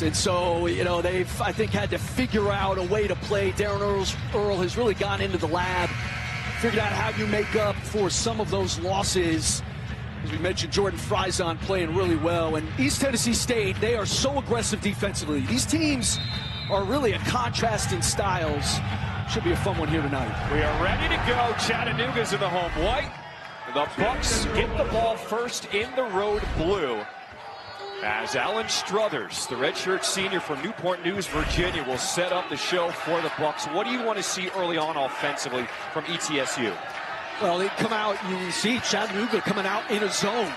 Yes, and so, you know, they've, I think, had to figure out a way to play. Darren Earl has really gone into the lab, figured out how you make up for some of those losses. As we mentioned, Jordan Frison playing really well. And East Tennessee State, they are so aggressive defensively. These teams are really a contrast in styles. Should be a fun one here tonight. We are ready to go. Chattanooga's in the home white. The Bucks get the ball first in the road blue. As Alan Struthers, the redshirt senior from Newport News, Virginia, will set up the show for the Bucks. What do you want to see early on offensively from ETSU? Well, they come out, you see Chattanooga coming out in a zone,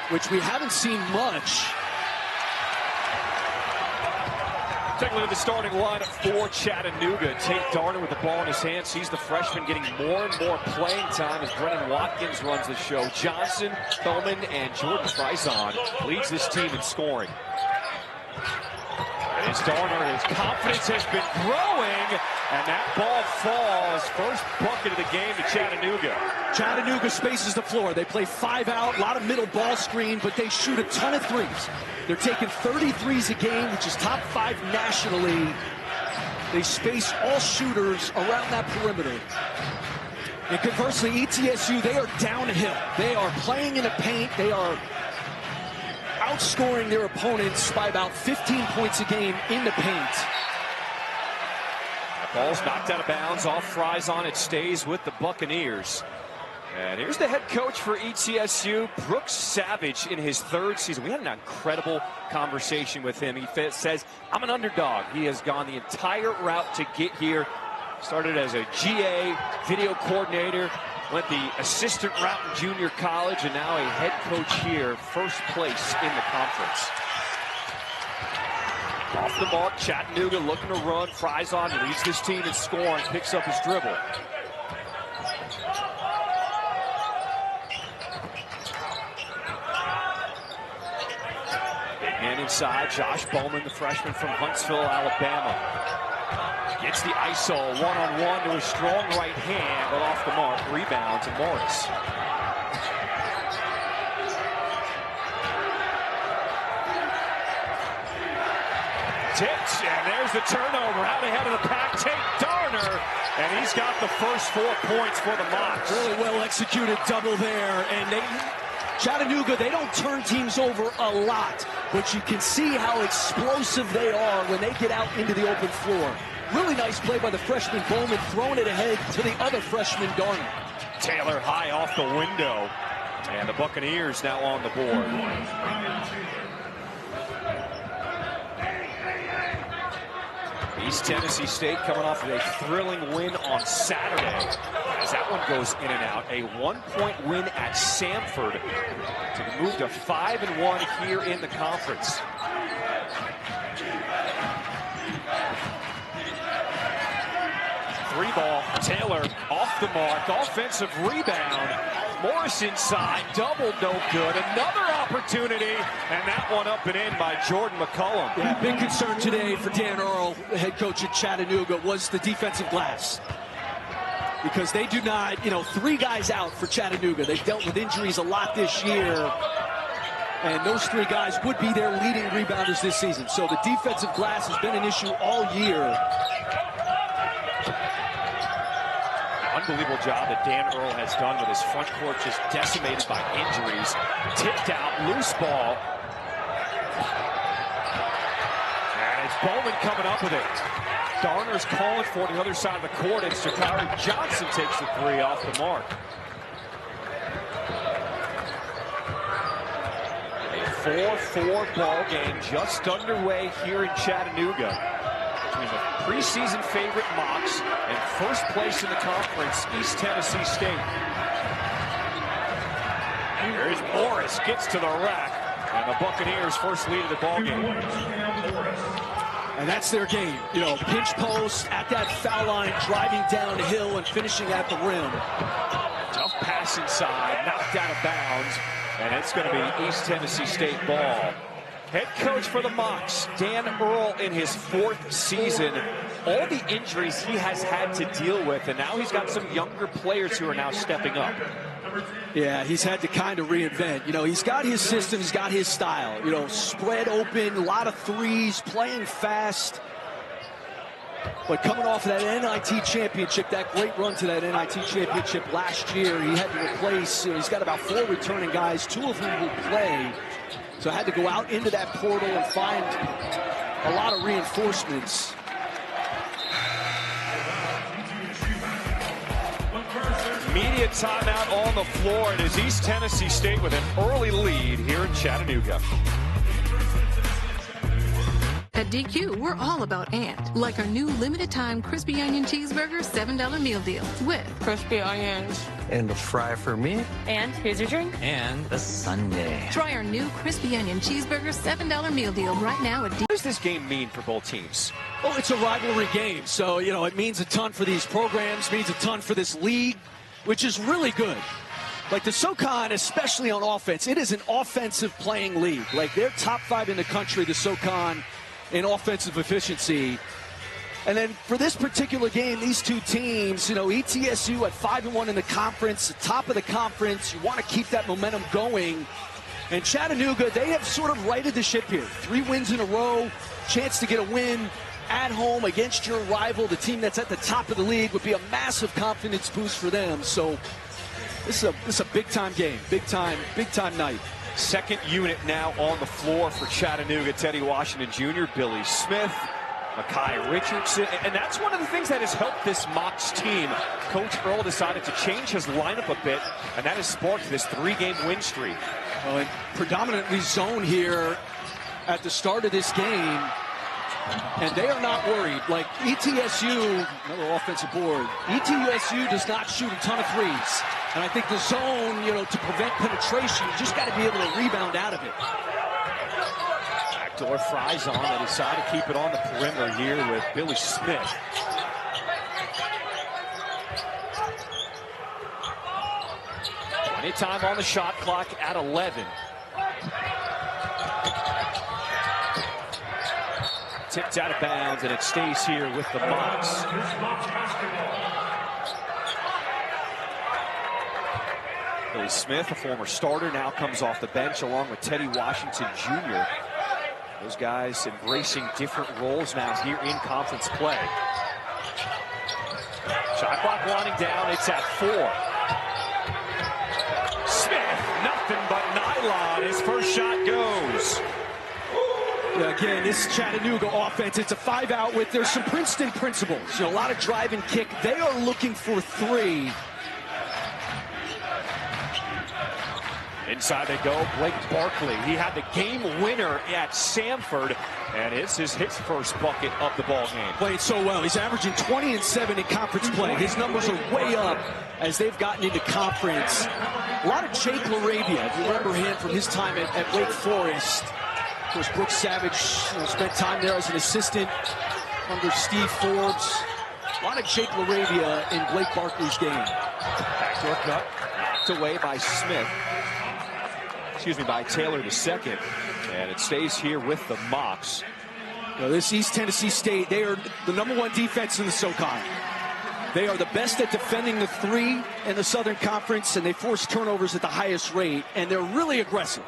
which we haven't seen much. Take a look at the starting lineup for Chattanooga. Tate Darner with the ball in his hands. Sees the freshman getting more and more playing time as Brennan Watkins runs the show. Johnson, Bowman, and Jordan Frison leads this team in scoring. And as Darner, his confidence has been growing, and that ball falls. First bucket of the game to Chattanooga. Chattanooga spaces the floor. They play 5 out, a lot of middle ball screen, but they shoot a ton of threes. They're taking 33s a game, which is top 5 nationally. They space all shooters around that perimeter. And conversely, ETSU, they are downhill. They are playing in the paint. They are outscoring their opponents by about 15 points a game in the paint. The ball's knocked out of bounds off Frison. It stays with the Buccaneers. And here's the head coach for ETSU, Brooks Savage, in his 3rd season. We had an incredible conversation with him. He says, I'm an underdog. He has gone the entire route to get here. Started as a GA, video coordinator, went the assistant route in junior college, and now a head coach here, first place in the conference. Off the mark, Chattanooga looking to run. Frison leads this team in scoring, picks up his dribble. And inside, Josh Bowman, the freshman from Huntsville, Alabama. Gets the ISO one-on-one to a strong right hand, but off the mark. Rebound to Morris. Tipped, and there's the turnover. Out ahead of the pack, Tate Darner, and he's got the first 4 points for the Mocs. Really well executed double there, and Chattanooga, they don't turn teams over a lot, but you can see how explosive they are when they get out into the open floor. Really nice play by the freshman Bowman, throwing it ahead to the other freshman Darner. Taylor high off the window, and the Buccaneers now on the board. East Tennessee State coming off of a thrilling win on Saturday. As that one goes in and out, a 1-point win at Samford to move to 5-1 here in the conference. Three ball, Taylor off the mark, offensive rebound. Morris inside, double, no good. Another opportunity, and that one up and in by Jordan McCullum. Yeah, big concern today for Dan Earl, the head coach at Chattanooga, was the defensive glass. Because they do not, 3 guys out for Chattanooga. They've dealt with injuries a lot this year. And those 3 guys would be their leading rebounders this season. So the defensive glass has been an issue all year. Unbelievable job that Dan Earl has done with his front court just decimated by injuries. Tipped out, loose ball. And it's Bowman coming up with it. Darner's calling for it on the other side of the court, and Shakari Johnson takes the 3 off the mark. A 4-4 ball game just underway here in Chattanooga between the preseason favorite Mocs and first place in the conference, East Tennessee State. Here's Morris, gets to the rack, and the Buccaneers' first lead of the ball game. And that's their game. Pinch post at that foul line, driving downhill and finishing at the rim. Tough pass inside, knocked out of bounds, and it's going to be East Tennessee State ball. Head coach for the Mocs, Dan Earl, in his 4th season. All the injuries he has had to deal with, and now he's got some younger players who are now stepping up. Yeah, he's had to kind of reinvent. You know, he's got his system, he's got his style. You know, spread open, a lot of threes, playing fast. But coming off of that NIT championship, that great run to that NIT championship last year, he had to replace, he's got about 4 returning guys, 2 of whom will play. So had to go out into that portal and find a lot of reinforcements. Media timeout on the floor, and is East Tennessee State with an early lead here in Chattanooga. At DQ, we're all about and. Like our new limited-time crispy onion cheeseburger $7 meal deal with crispy onions. And a fry for me. And here's your drink. And a sundae. Try our new crispy onion cheeseburger $7 meal deal right now at DQ. What does this game mean for both teams? Well, it's a rivalry game, so, you know, it means a ton for these programs, means a ton for this league, which is really good. Like the SoCon, especially on offense, it is an offensive playing league. Like they're top 5 in the country, the SoCon, in offensive efficiency. And then for this particular game, these two teams, you know, ETSU at 5-1 in the conference, top of the conference. You want to keep that momentum going. And Chattanooga, they have sort of righted the ship here. 3 wins in a row, chance to get a win at home against your rival, the team that's at the top of the league, would be a massive confidence boost for them. So this is a big-time game, big-time night. Second unit now on the floor for Chattanooga. Teddy Washington Jr., Billy Smith, Makai Richardson. And that's one of the things that has helped this Mocs team. Coach Earl decided to change his lineup a bit, and that has sparked this 3-game win streak. Well, and predominantly zone here at the start of this game. And they are not worried. Like ETSU, another offensive board, ETSU does not shoot a ton of threes. And I think the zone, you know, to prevent penetration, you just got to be able to rebound out of it. Backdoor fries on. They decide to keep it on the perimeter here with Billy Smith. Anytime on the shot clock at 11. Tipped out of bounds, and it stays here with the Mocs. Billy Smith, a former starter, now comes off the bench along with Teddy Washington Jr. Those guys embracing different roles now here in conference play. Shot clock winding down, it's at 4. Smith, nothing but nylon. His first shot goes. Again, this Chattanooga offense, it's a 5-out with, there's some Princeton principles. You know, a lot of drive and kick. They are looking for 3. Inside they go, Blake Barkley. He had the game winner at Samford, and it's his first bucket of the ball game. Played so well. He's averaging 20 and 7 in conference play. His numbers are way up as they've gotten into conference. A lot of Jake LaRavia, if you remember him from his time at Wake Forest. Of course, Brooks Savage spent time there as an assistant under Steve Forbes. A lot of Jake LaRavia in Blake Barkley's game. Backdoor cut, knocked away by Smith. By Taylor II. And it stays here with the Mocs. You know, this East Tennessee State, they are the #1 defense in the SoCon. They are the best at defending the 3 in the Southern Conference, and they force turnovers at the highest rate, and they're really aggressive.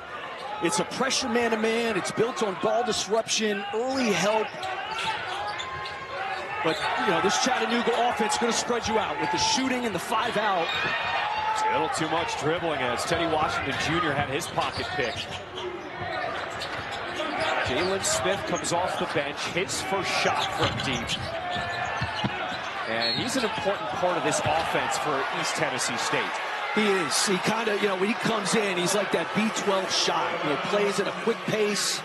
It's a pressure man-to-man. It's built on ball disruption, early help. But, you know, this Chattanooga offense is going to spread you out with the shooting and the 5-out. It's a little too much dribbling as Teddy Washington Jr. had his pocket picked. Jalen Smith comes off the bench, his first shot from deep. And he's an important part of this offense for East Tennessee State. He is. He kind of, you know, when he comes in, he's like that B12 shot. You know, plays at a quick pace.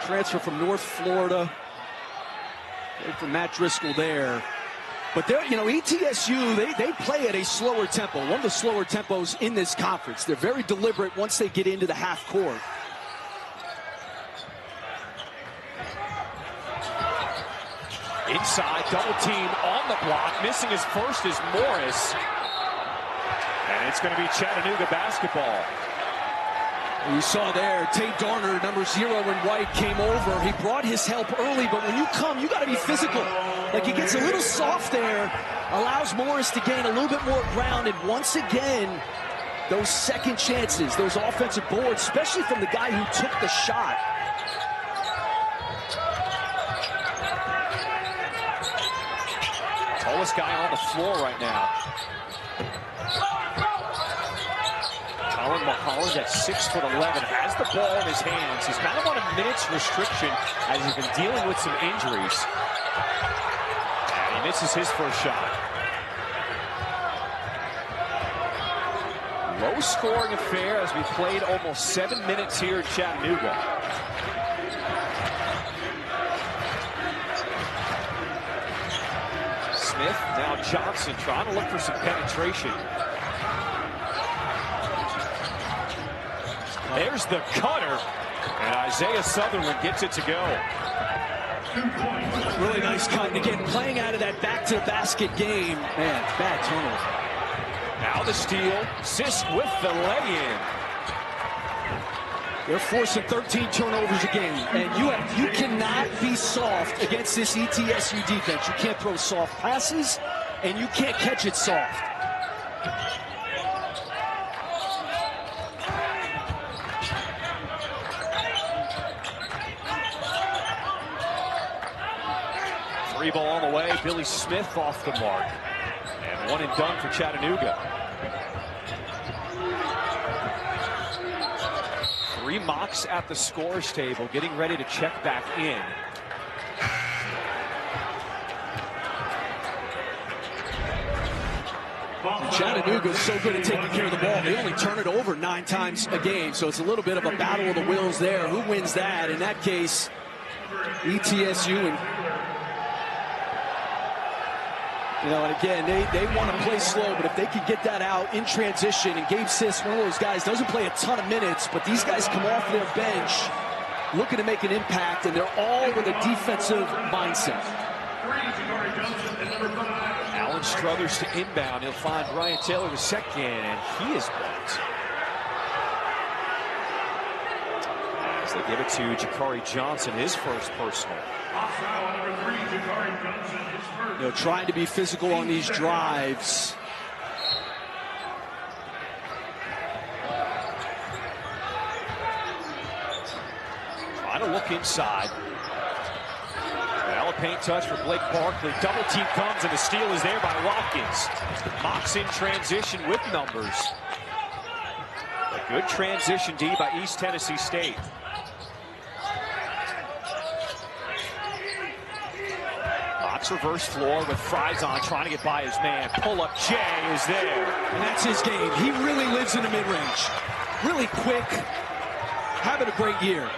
Transfer from North Florida. Wait for Matt Driscoll there. But they're, you know, ETSU, they play at a slower tempo, one of the slower tempos in this conference. They're very deliberate once they get into the half court. Inside, double team on the block. Missing his first is Morris. And it's going to be Chattanooga basketball. You saw there, Tate Darner, number 0 in white, came over. He brought his help early, but when you come, you got to be physical. Like he gets a little soft there, allows Morris to gain a little bit more ground, and once again, those second chances, those offensive boards, especially from the guy who took the shot. Tallest guy on the floor right now. Colin Mulholland at 6'11" has the ball in his hands. He's kind of on a minutes restriction as he's been dealing with some injuries. And he misses his first shot. Low scoring affair as we played almost 7 minutes here in Chattanooga. Smith, now Johnson trying to look for some penetration. There's the cutter, and Isaiah Sutherland gets it to go. Really nice cut. And again, playing out of that back-to-the-basket game. Man, bad turnover. Now the steal. Sisk with the lay-in. They're forcing 13 turnovers a game, and you cannot be soft against this ETSU defense. You can't throw soft passes, and you can't catch it soft. Three ball on the way. Billy Smith off the mark. And one and done for Chattanooga. Three mocks at the scores table, getting ready to check back in. Chattanooga is so good at taking care of the ball. They only turn it over 9 times a game, so it's a little bit of a battle of the wills there. Who wins that? In that case, ETSU and and again, they want to play slow, but if they could get that out in transition, and Gabe Sisk, one of those guys, doesn't play a ton of minutes, but these guys come off their bench looking to make an impact, and they're all with a defensive mindset. Allen Struthers to inbound. He'll find Ryan Taylor the second, and he is blocked. As they give it to Jakari Johnson, his first personal. Trying to be physical on these drives. Trying to look inside. Now a paint touch for Blake Barkley. Double team comes, and the steal is there by Watkins. Mocks in transition with numbers. A good transition D by East Tennessee State. Reverse floor with Frison trying to get by his man. Pull-up Jay is there. And that's his game. He really lives in the mid-range. Really quick. Having a great year.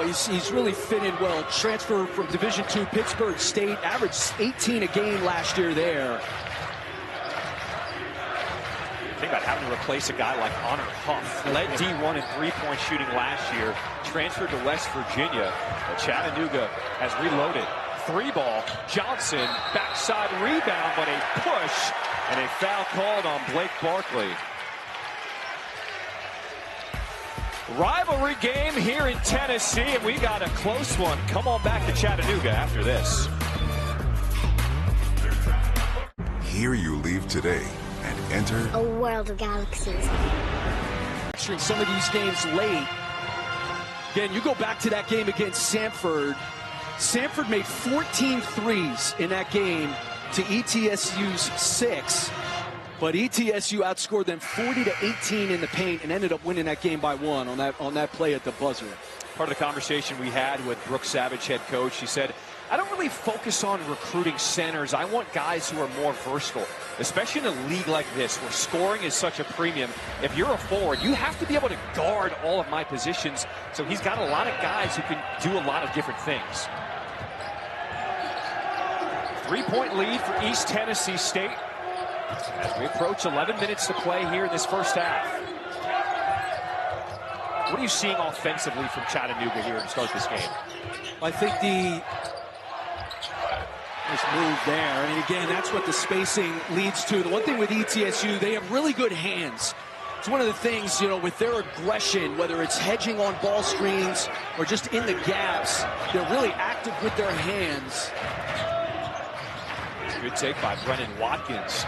He's really fit in well. Transfer from Division II Pittsburgh State. Averaged 18 a game last year there. Think about having to replace a guy like Honor Huff. Led D1 in three-point shooting last year. Transferred to West Virginia. But Chattanooga has reloaded. Three ball, Johnson, backside rebound, but a push, and a foul called on Blake Barkley. Rivalry game here in Tennessee, and we got a close one. Come on back to Chattanooga after this. Here you leave today and enter a world of galaxies. Some of these games late. Again, you go back to that game against Samford. Samford made 14 threes in that game to ETSU's 6, but ETSU outscored them 40-18 in the paint and ended up winning that game by 1 on that play at the buzzer. Part of the conversation we had with Brooks Savage, head coach, he said, I don't really focus on recruiting centers. I want guys who are more versatile, especially in a league like this where scoring is such a premium. If you're a forward, you have to be able to guard all of my positions. So he's got a lot of guys who can do a lot of different things. 3-point lead for East Tennessee State as we approach 11 minutes to play here in this first half. What are you seeing offensively from Chattanooga here to start this game? I think the nice move there, and again, that's what the spacing leads to. The one thing with ETSU, they have really good hands. It's one of the things, with their aggression, whether it's hedging on ball screens or just in the gaps, they're really active with their hands. Good take by Brennan Watkins.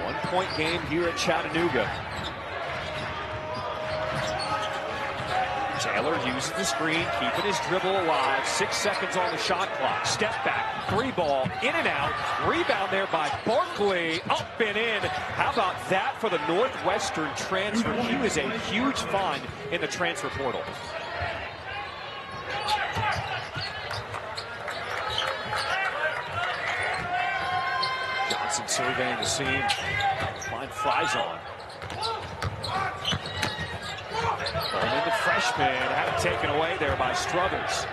1-point game here at Chattanooga. Taylor uses the screen, keeping his dribble alive. 6 seconds on the shot clock. Step back, 3-ball, in and out. Rebound there by Barkley, up and in. How about that for the Northwestern transfer? He was a huge find in the transfer portal. Johnson surveying the scene. Find Frison. Bowman, the freshman, had it taken away there by Struthers.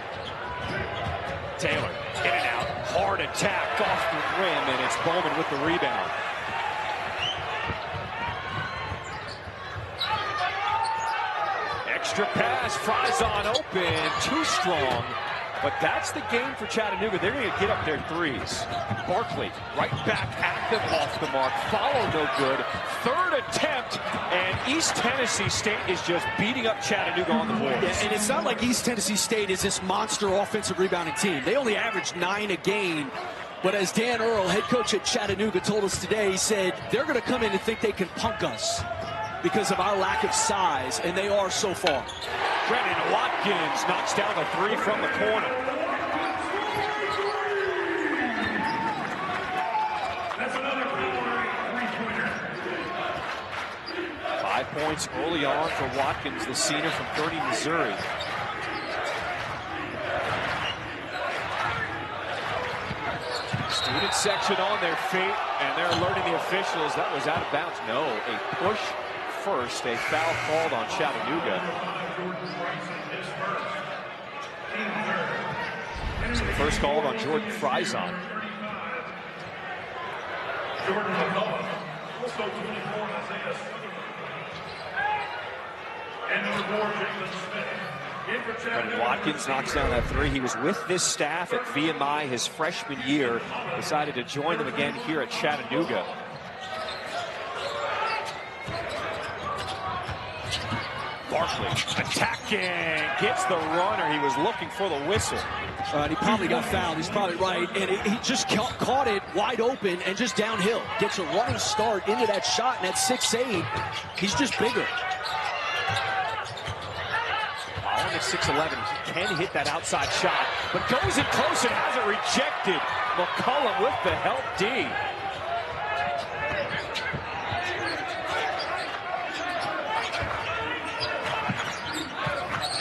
Taylor, in and out, hard attack off the rim, and it's Bowman with the rebound. Extra pass, Frison open, too strong. But that's the game for Chattanooga. They're going to get up their threes. Barkley, right back at them, off the mark. Follow no good. Third attempt, and East Tennessee State is just beating up Chattanooga on the boards. Yeah, and it's not like East Tennessee State is this monster offensive rebounding team. They only average 9 a game. But as Dan Earl, head coach at Chattanooga, told us today, he said they're going to come in and think they can punk us because of our lack of size, and they are so far. Brennan Watkins knocks down the 3 from the corner. That's another 3-pointer. 5 points early on for Watkins, the senior from Kearney, Missouri. Student section on their feet, and they're alerting the officials that was out of bounds. No, a push first, a foul called on Chattanooga. So the first called on Jordan Frison. Jordan McCullough, also 24, Isaiah Struthers. And number 4, Jalen Smith. Brennan Watkins knocks down that 3. He was with this staff at VMI his freshman year. Decided to join them again here at Chattanooga. Barkley attacking, gets the runner. He was looking for the whistle. He probably got fouled. He's probably right. And he just caught it wide open and just downhill. Gets a running start into that shot, and at 6'8", he's just bigger. Holland at 6'11", he can hit that outside shot, but goes in close and has it rejected. McCullough with the help D.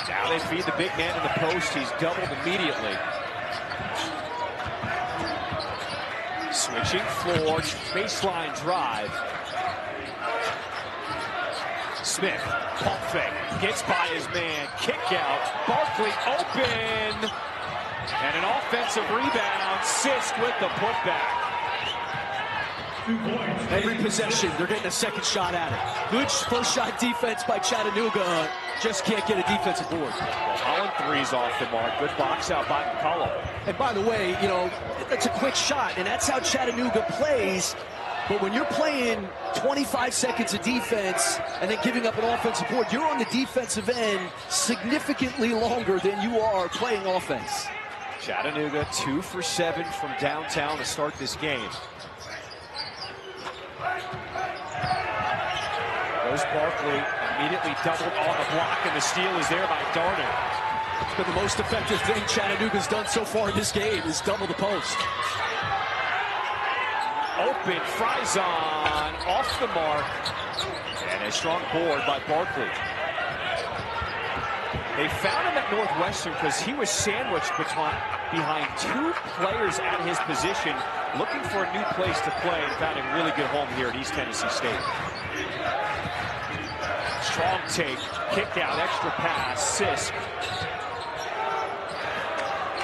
Now they feed the big man in the post. He's doubled immediately. Switching floor, baseline drive. Smith, pump fake, gets by his man, kick out, Barkley open, and an offensive rebound, Sisk with the putback. Every possession, they're getting a second shot at it. Good first shot defense by Chattanooga, just can't get a defensive board. Well, Holland 3's off the mark, good box out by McCullough. And by the way, you know, that's a quick shot, and that's how Chattanooga plays. But when you're playing 25 seconds of defense and then giving up an offensive board, you're on the defensive end significantly longer than you are playing offense. Chattanooga 2 for 7 from downtown to start this game. Goes Barkley, immediately doubled on the block, and the steal is there by Darner. It's been the most effective thing Chattanooga's done so far in this game is double the post. Open, Frison off the mark, and a strong board by Barkley. They found him at Northwestern because he was sandwiched behind 2 players at his position, looking for a new place to play, and found a really good home here at East Tennessee State. Strong take, kick out, extra pass, Sisk.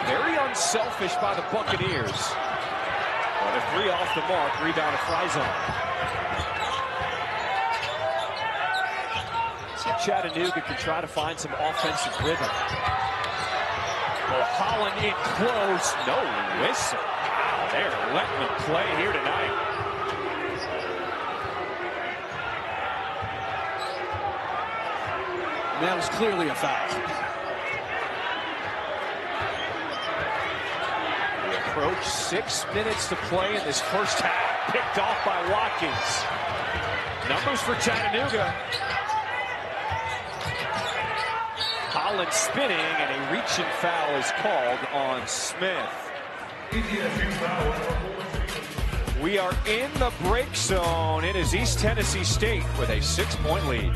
Very unselfish by the Buccaneers. But a 3 off the mark, rebound to Frison. See if Chattanooga can try to find some offensive rhythm. Well, Holland in close, no whistle. Wow, they're letting them play here tonight. And that was clearly a foul. approach. 6 minutes to play in this first half. Picked off by Watkins. Numbers for Chattanooga. Holland spinning, and a reaching foul is called on Smith. We are in the break zone. It is East Tennessee State with a 6-point lead.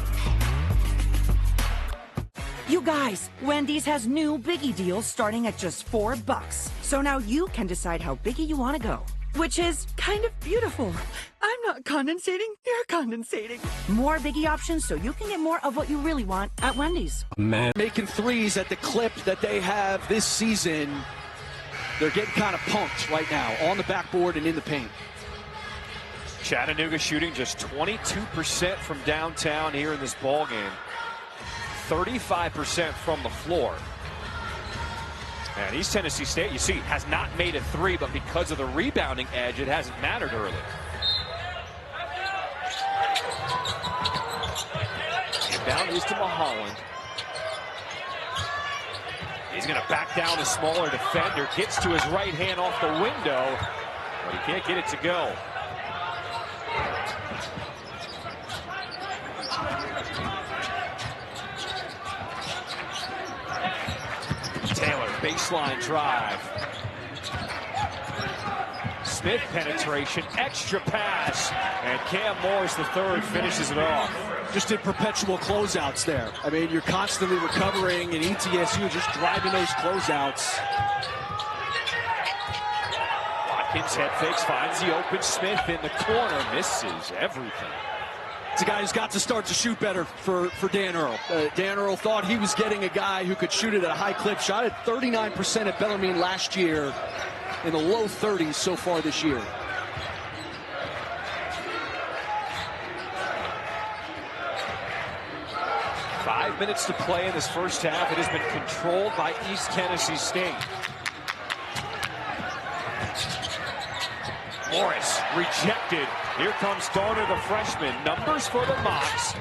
You guys, Wendy's has new Biggie deals starting at just $4. So now you can decide how biggie you want to go, which is kind of beautiful. I'm not condensating, you're condensating. More Biggie options so you can get more of what you really want at Wendy's. Man, making threes at the clip that they have this season. They're getting kind of pumped right now on the backboard and in the paint. Chattanooga shooting just 22% from downtown here in this ball game. 35% from the floor. And East Tennessee State, you see, has not made a three, but because of the rebounding edge, it hasn't mattered early. And down is to Holland. He's going to back down a smaller defender. Gets to his right hand off the window, but he can't get it to go. Taylor, baseline drive. Smith penetration, extra pass, and Cam Morris, the third, finishes it off. Just did perpetual closeouts there. I mean, you're constantly recovering, and ETSU just driving those closeouts. Watkins head fakes, finds the open Smith in the corner, misses everything. It's a guy who's got to start to shoot better for Dan Earl. Dan Earl thought he was getting a guy who could shoot it at a high clip. Shot at 39% at Bellarmine last year, in the low 30s so far this year. Five minutes to play in this first half. It has been controlled by East Tennessee State. Morris rejected. Here comes Garner, the freshman. Numbers for the Mocs.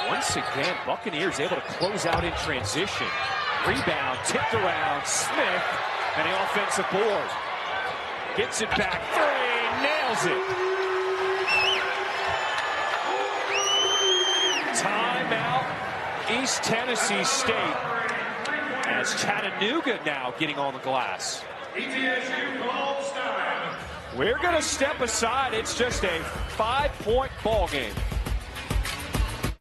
Once again, Buccaneers able to close out in transition. Rebound, tipped around, Smith, and the offensive board. Gets it back, three, nails it. Timeout, East Tennessee State. As Chattanooga now getting on the glass. We're going to step aside. It's just a 5-point ball game.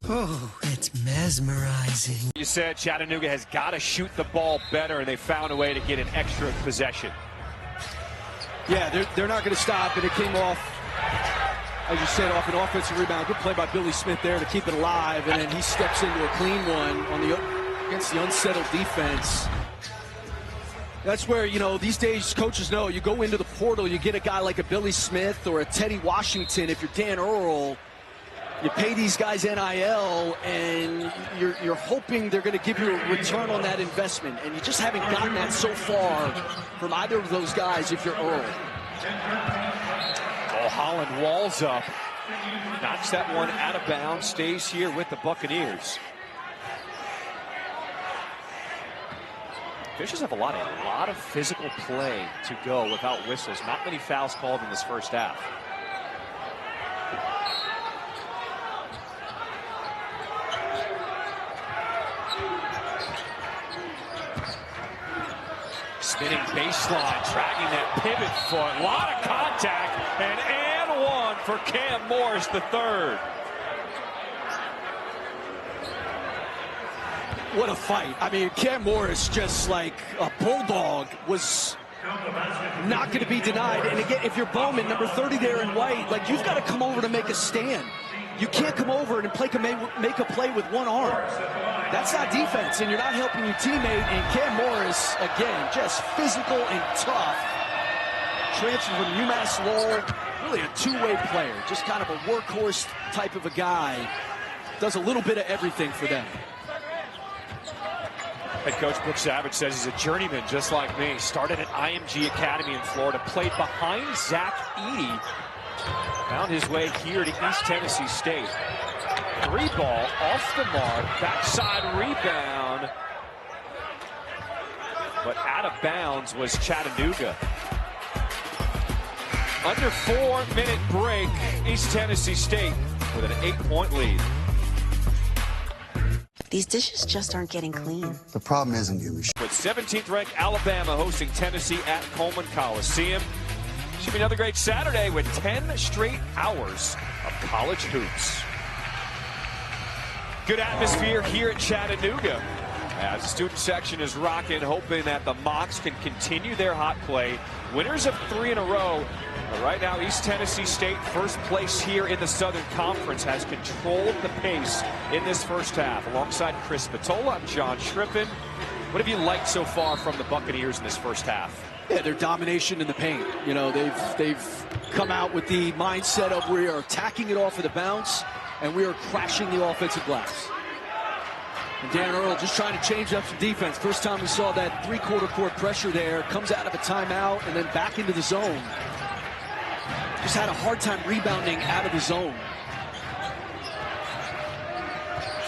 Oh, it's mesmerizing. You said Chattanooga has got to shoot the ball better, and they found a way to get an extra possession. Yeah, they're not going to stop, and it came off, as you said, off an offensive rebound. Good play by Billy Smith there to keep it alive, and then he steps into a clean one on the against the unsettled defense. That's where, you know, these days coaches know you go into the portal, you get a guy like a Billy Smith or a Teddy Washington. If you're Dan Earl, you pay these guys NIL, and you're hoping they're going to give you a return on that investment, and you just haven't gotten that so far from either of those guys if you're Earl. Oh, Holland walls up, knocks that one out of bounds, stays here with the Buccaneers. Fishers have a lot of physical play to go without whistles. Not many fouls called in this first half. Spinning baseline, dragging that pivot foot. A lot of contact, and one for Cam Morris, the third. What a fight. I mean, Cam Morris, just like a bulldog, was not going to be denied. And again, if you're Bowman, number 30 there in white, like, you've got to come over to make a stand. You can't come over and make a play with one arm. That's not defense, and you're not helping your teammate. And Cam Morris, again, just physical and tough. Transfer from UMass Lowell, really a two-way player, just kind of a workhorse type of a guy. Does a little bit of everything for them. Head coach Brooks Savage says he's a journeyman just like me. Started at IMG Academy in Florida, played behind Zach Edey. Found his way here to East Tennessee State. Three ball off the mark, backside rebound. But out of bounds was Chattanooga. Under 4-minute break, East Tennessee State with an 8-point lead. These dishes just aren't getting clean. The problem isn't you. With 17th ranked Alabama hosting Tennessee at Coleman Coliseum. Should be another great Saturday with 10 straight hours of college hoops. Good atmosphere here at Chattanooga as the student section is rocking, hoping that the Mocs can continue their hot play. Winners of 3 in a row. But right now, East Tennessee State, first place here in the Southern Conference, has controlled the pace in this first half. Alongside Chris Spatola, I'm John Shrippen. What have you liked so far from the Buccaneers in this first half? Yeah, their domination in the paint. You know, they've come out with the mindset of we are attacking it off of the bounce, and we are crashing the offensive glass. And Dan Earl just trying to change up some defense. First time we saw that three-quarter court pressure there. Comes out of a timeout and then back into the zone. Just had a hard time rebounding out of the zone.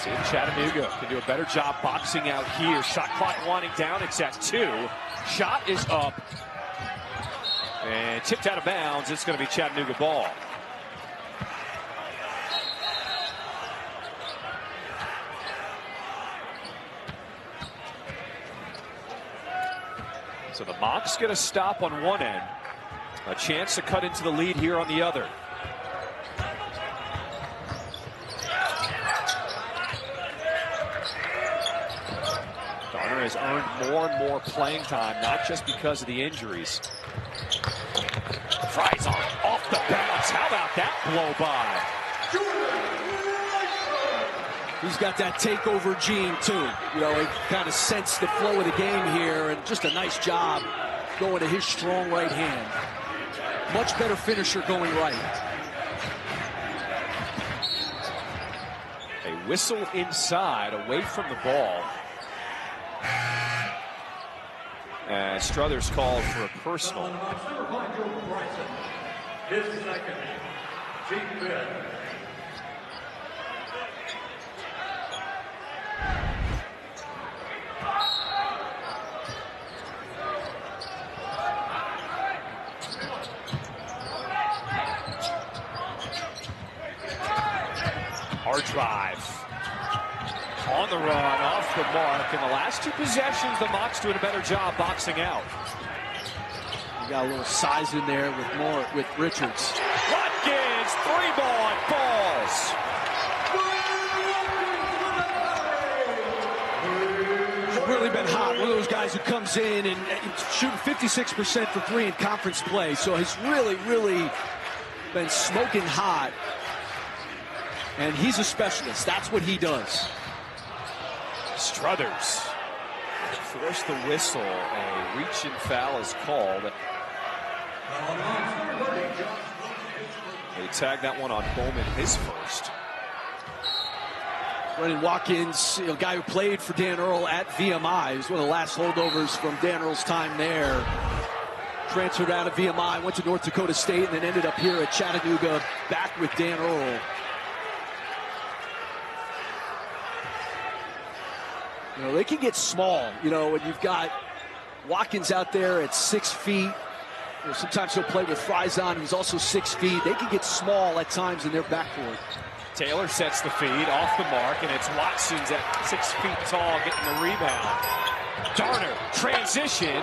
See if Chattanooga can do a better job boxing out here. Shot clock winding down. It's at 2. Shot is up. And tipped out of bounds. It's going to be Chattanooga ball. So the Mocs get a stop on one end. A chance to cut into the lead here on the other. Garner has earned more and more playing time, not just because of the injuries. Fries on off the bounce. How about that blow by? He's got that takeover gene too. You know, he kind of sensed the flow of the game here, and just a nice job going to his strong right hand. Much better finisher going right. A whistle inside, away from the ball. And Struthers called for a personal. His second, team bid. Hard drive. On the run, off the mark. In the last two possessions, the Mocs doing a better job boxing out. You got a little size in there with Richards. Watkins, 3-ball and falls. He's really been hot. One of those guys who comes in and shooting 56% for 3 in conference play. So he's really, really been smoking hot. And he's a specialist. That's what he does. Struthers forced the whistle. A reach and foul is called. They tagged that one on Bowman, his first. Brennan Watkins, a guy who played for Dan Earl at VMI. He was one of the last holdovers from Dan Earl's time there. Transferred out of VMI, went to North Dakota State, and then ended up here at Chattanooga, back with Dan Earl. You know, they can get small, you know, when you've got Watkins out there at 6 feet. You know, sometimes he'll play with Fries-on, who's also 6 feet. They can get small at times in their backcourt. Taylor sets the feed off the mark, and it's Watson's at 6 feet tall getting the rebound. Darner, transition,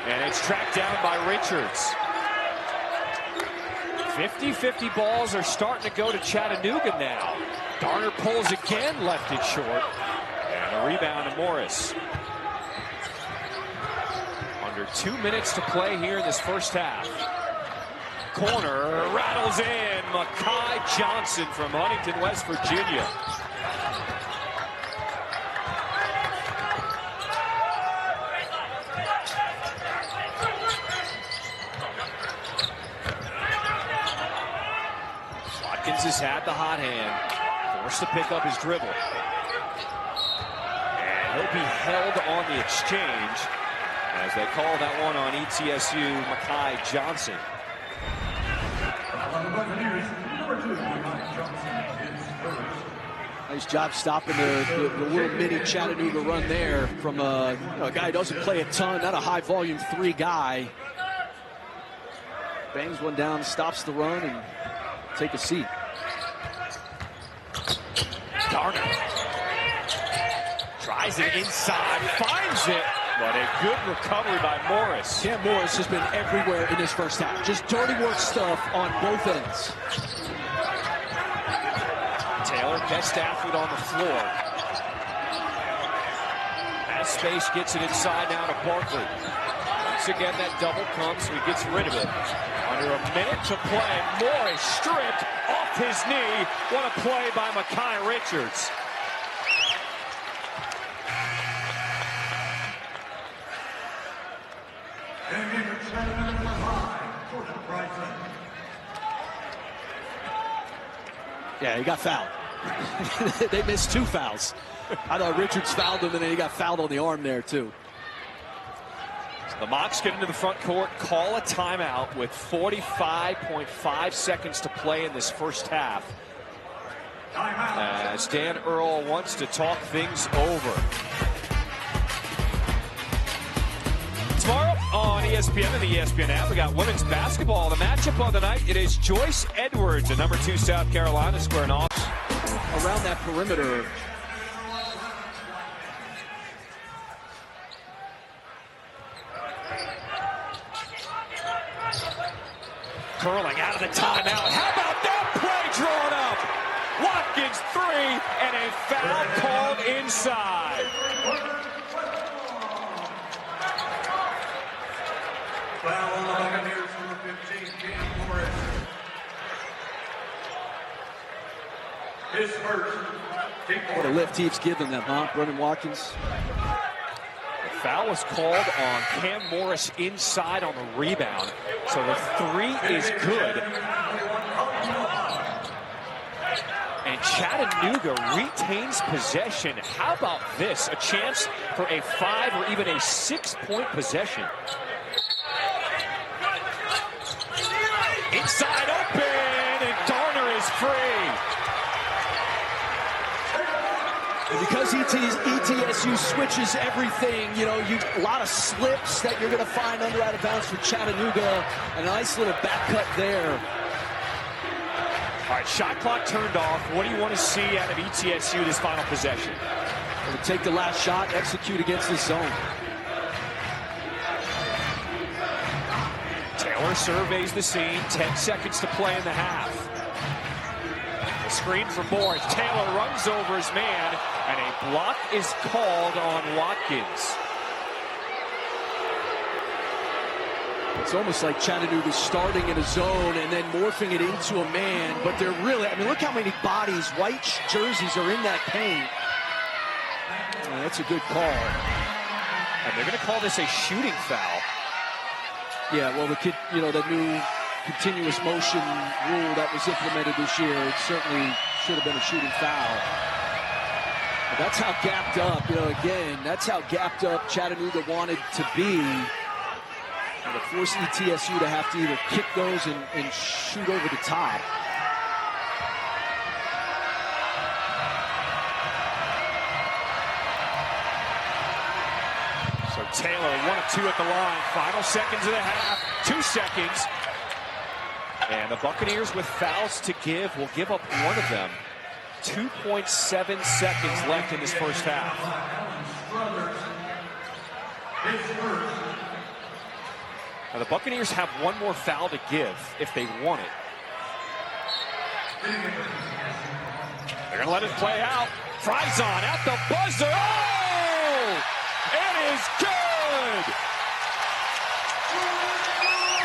and it's tracked down by Richards. 50-50 balls are starting to go to Chattanooga now. Darner pulls again, left it short. And a rebound to Morris. Under 2 minutes to play here in this first half. Corner rattles in. Makai Johnson from Huntington, West Virginia. Watkins has had the hot hand. Forced to pick up his dribble. And he'll be held on the exchange as they call that one on ETSU, Makai Johnson. On the Buccaneers, number 2, Makai Johnson, is first. Nice job stopping the little mini Chattanooga run there from a guy who doesn't play a ton, not a high-volume 3 guy. Bangs one down, stops the run, and take a seat. Garner tries it inside, finds it, but a good recovery by Morris. Cam Morris has been everywhere in this first half. Just dirty work stuff on both ends. Taylor, best athlete on the floor. Has space, gets it inside now to Barkley. Once again, that double comes, so he gets rid of it. Under a minute to play, Morris stripped off his knee. What a play by Mekhi Richards. Yeah, he got fouled. They missed 2 fouls. I thought Richards fouled him, and then he got fouled on the arm there, too. So the Mocs get into the front court, call a timeout with 45.5 seconds to play in this first half. As Dan Earl wants to talk things over. Tomorrow on ESPN and the ESPN app, we got women's basketball. The matchup of the night, it is Joyce Edwards, the number 2 South Carolina, squaring off around that perimeter. Curling out of the timeout. How about that play drawn up? Watkins 3 and a foul called inside. Foul on the Buccaneers, number 15, Cam Morris. His first. What a lift he's given them, huh? Brennan Watkins. The foul was called on Cam Morris inside on the rebound. So the 3 is good. And Chattanooga retains possession. How about this? A chance for a 5 or even a 6-point possession. Inside open, and Garner is free. And because ETSU switches everything, a lot of slips that you're going to find under out of bounds for Chattanooga. And a nice little back cut there. All right, shot clock turned off. What do you want to see out of ETSU this final possession? They'll take the last shot, execute against this zone. Taylor surveys the scene. 10 seconds to play in the half. The screen for Morris. Taylor runs over his man, and a block is called on Watkins. It's almost like Chattanooga's starting in a zone and then morphing it into a man, but they're really, look how many bodies, white jerseys are in that paint. That's a good call. And they're going to call this a shooting foul. Yeah, well, the new continuous motion rule that was implemented this year, it certainly should have been a shooting foul. But that's how gapped up, again, that's how gapped up Chattanooga wanted to be. And to force ETSU to have to either kick those and shoot over the top. So Taylor, 1 of 2 at the line. Final seconds of the half, 2 seconds. And the Buccaneers with fouls to give will give up one of them. 2.7 seconds left in this first half. Now the Buccaneers have one more foul to give if they want it. They're going to let it play out. Frison at the buzzer. Oh! It is good!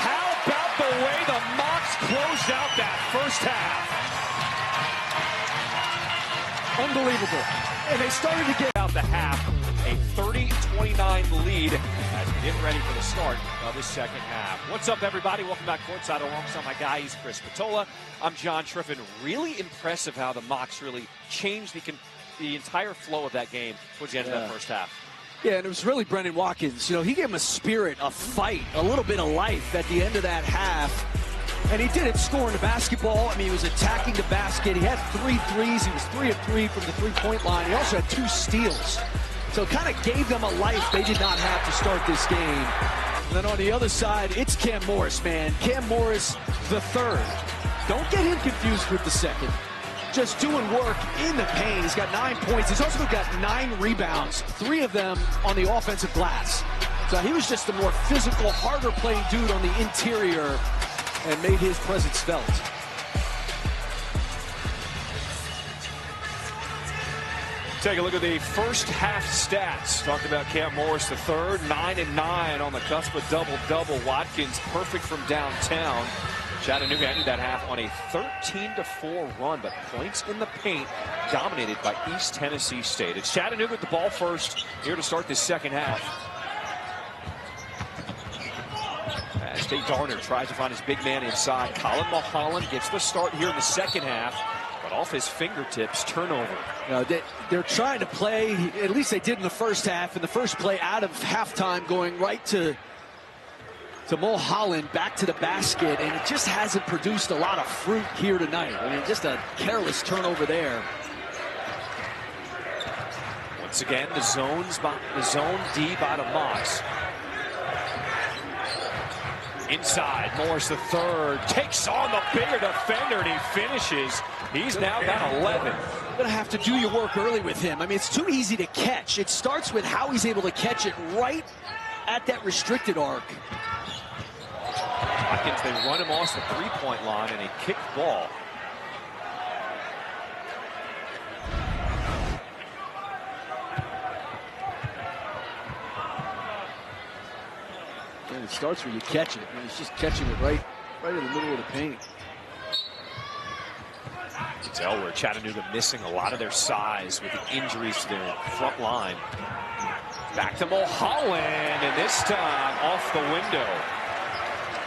How about the way the Mocs closed out that first half? Unbelievable. And they started to get out the half, a 30-29 lead as we get ready for the start of the second half. What's up, everybody? Welcome back courtside alongside my guy. He's Chris Patola. I'm John Triffin. Really impressive how the Mocs really changed the entire flow of that game towards the end of that first half. Yeah, and it was really Brennan Watkins. He gave him a spirit, a fight, a little bit of life at the end of that half. And he didn't score in the basketball. I mean, he was attacking the basket. He had 3 threes. He was 3 of 3 from the three-point line. He also had 2 steals. So it kind of gave them a life they did not have to start this game. And then on the other side, it's Cam Morris, man. Cam Morris, the third. Don't get him confused with the second. Just doing work in the paint. He's got 9 points. He's also got 9 rebounds, 3 of them on the offensive glass. So he was just a more physical, harder playing dude on the interior and made his presence felt. Take a look at the first half stats. Talked about Cam Morris, the third, 9 and 9 on the cusp of double-double. Watkins perfect from downtown. Chattanooga ended that half on a 13-4 run, but points in the paint dominated by East Tennessee State. It's Chattanooga with the ball first here to start this second half. As Tate Darner tries to find his big man inside. Colin Mulholland gets the start here in the second half, but off his fingertips, turnover. You know, they're trying to play, at least they did in the first half, in the first play out of halftime, going right to Mulholland, back to the basket, and it just hasn't produced a lot of fruit here tonight. I mean, just a careless turnover there. Once again, the zone D by the Mocs. Inside, Morris the third, takes on the bigger defender, and he finishes. He's now got 11. You're going to have to do your work early with him. I mean, it's too easy to catch. It starts with how he's able to catch it right at that restricted arc. Watkins, they run him off the three-point line, and a kicked ball. And it starts when you catch it. And he's just catching it right in the middle of the paint. You can tell where Chattanooga missing a lot of their size with the injuries to their front line. Back to Mulholland, and this time off the window.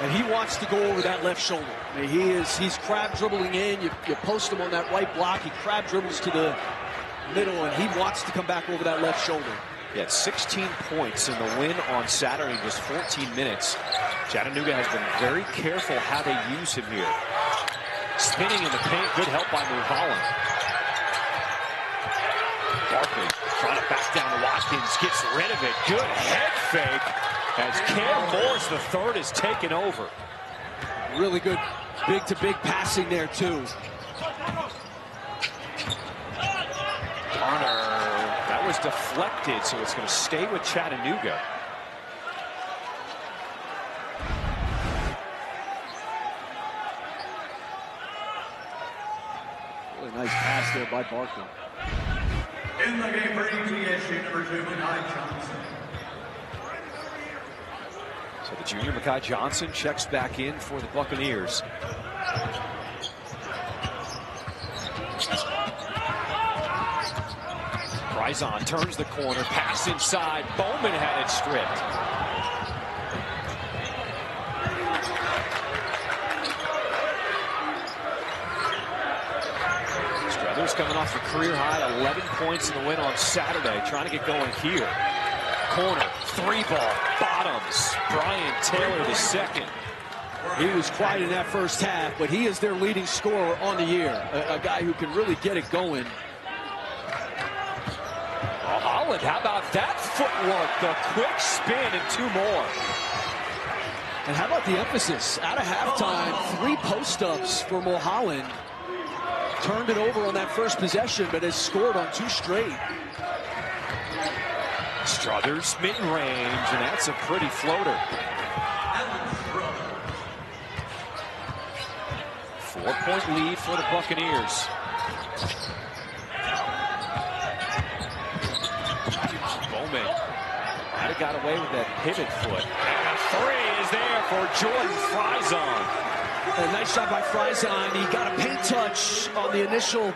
And he wants to go over that left shoulder. I mean, he's crab dribbling in. You post him on that right block. He crab dribbles to the middle, and he wants to come back over that left shoulder. He had 16 points in the win on Saturday in just 14 minutes. Chattanooga has been very careful how they use him here. Spinning in the paint, good help by Mulholland. Barkley trying to back down Watkins, gets rid of it. Good head fake as Cam Morris the third is taken over. Really good big-to-big passing there, too. Garner, that was deflected, so it's going to stay with Chattanooga. Really nice pass there by Barkley. In the game for ETSU, number 2, Mekhi Johnson. So the junior Mekhi Johnson checks back in for the Buccaneers. Frison turns the corner, pass inside. Bowman had it stripped. Struthers coming off the career high, 11 points in the win on Saturday, trying to get going here. Corner, 3-ball, bottoms. Brian Taylor the second. He was quiet in that first half, but he is their leading scorer on the year. A guy who can really get it going. Holland, how about that footwork? The quick spin and 2 more. And how about the emphasis? Out of halftime, 3 post-ups for Mulholland. Turned it over on that first possession, but has scored on 2 straight. Struthers mid-range, and that's a pretty floater. 4-point lead for the Buccaneers. Bowman might have got away with that pivot foot. And a 3 is there for Jordan Frison. A nice shot by Frison. He got a paint touch on the initial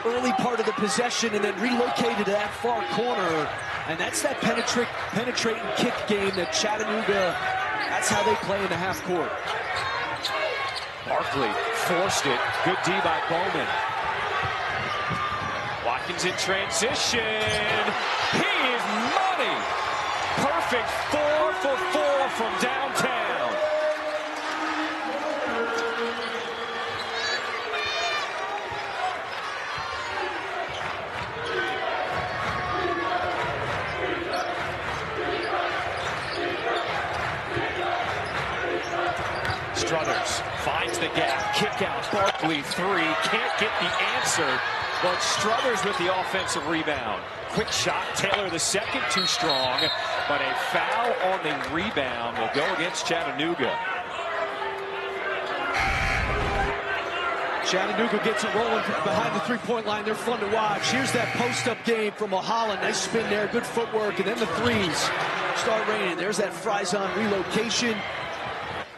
early part of the possession and then relocated to that far corner. And that's that penetrating kick game that Chattanooga, that's how they play in the half court. Barkley forced it. Good D by Bowman. Watkins in transition. He is money. Perfect 4 for 4 from downtown. Kick out, Barkley, three. Can't get the answer, but Struthers with the offensive rebound. Quick shot, Taylor the second, too strong, but a foul on the rebound will go against Chattanooga. Chattanooga gets it rolling behind the three-point line. They're fun to watch. Here's that post-up game from Mulholland. Nice spin there, good footwork, and then the threes start raining. There's that Fryzon relocation.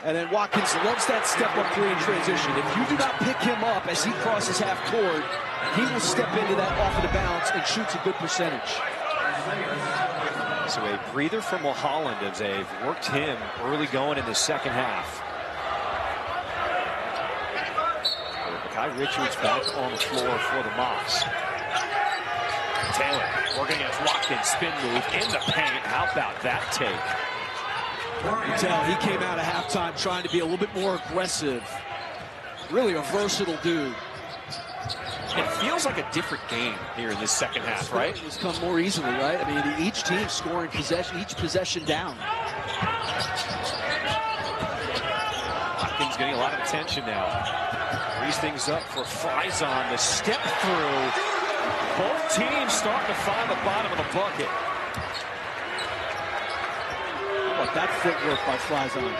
And then Watkins loves that step-up three in transition. If you do not pick him up as he crosses half court, he will step into that off of the bounce and shoots a good percentage. So a breather from Mulholland as they've worked him early going in the second half. Kai Richards back on the floor for the Mocs. Taylor working against Watkins, spin move in the paint. How about that take? You can tell he came out of halftime trying to be a little bit more aggressive. Really a versatile dude. It feels like a different game here in this second half, right? It's come more easily, right? I mean, each team scoring each possession down. Watkins getting a lot of attention now. Frees things up for Fryzon. The step through. Both teams starting to find the bottom of the bucket. How about that footwork by Fryzon?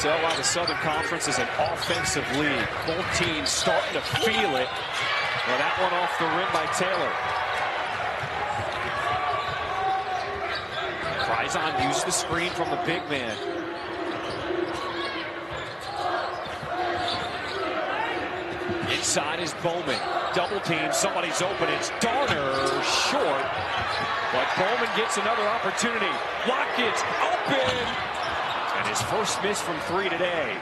Tell why the Southern Conference is an offensive league. Both teams starting to feel it. Well, that one off the rim by Taylor. Fryzon used the screen from the big man. Inside is Bowman. Double team, somebody's open. It's Darner, short. But Bowman gets another opportunity. Watkins open. And his first miss from three today.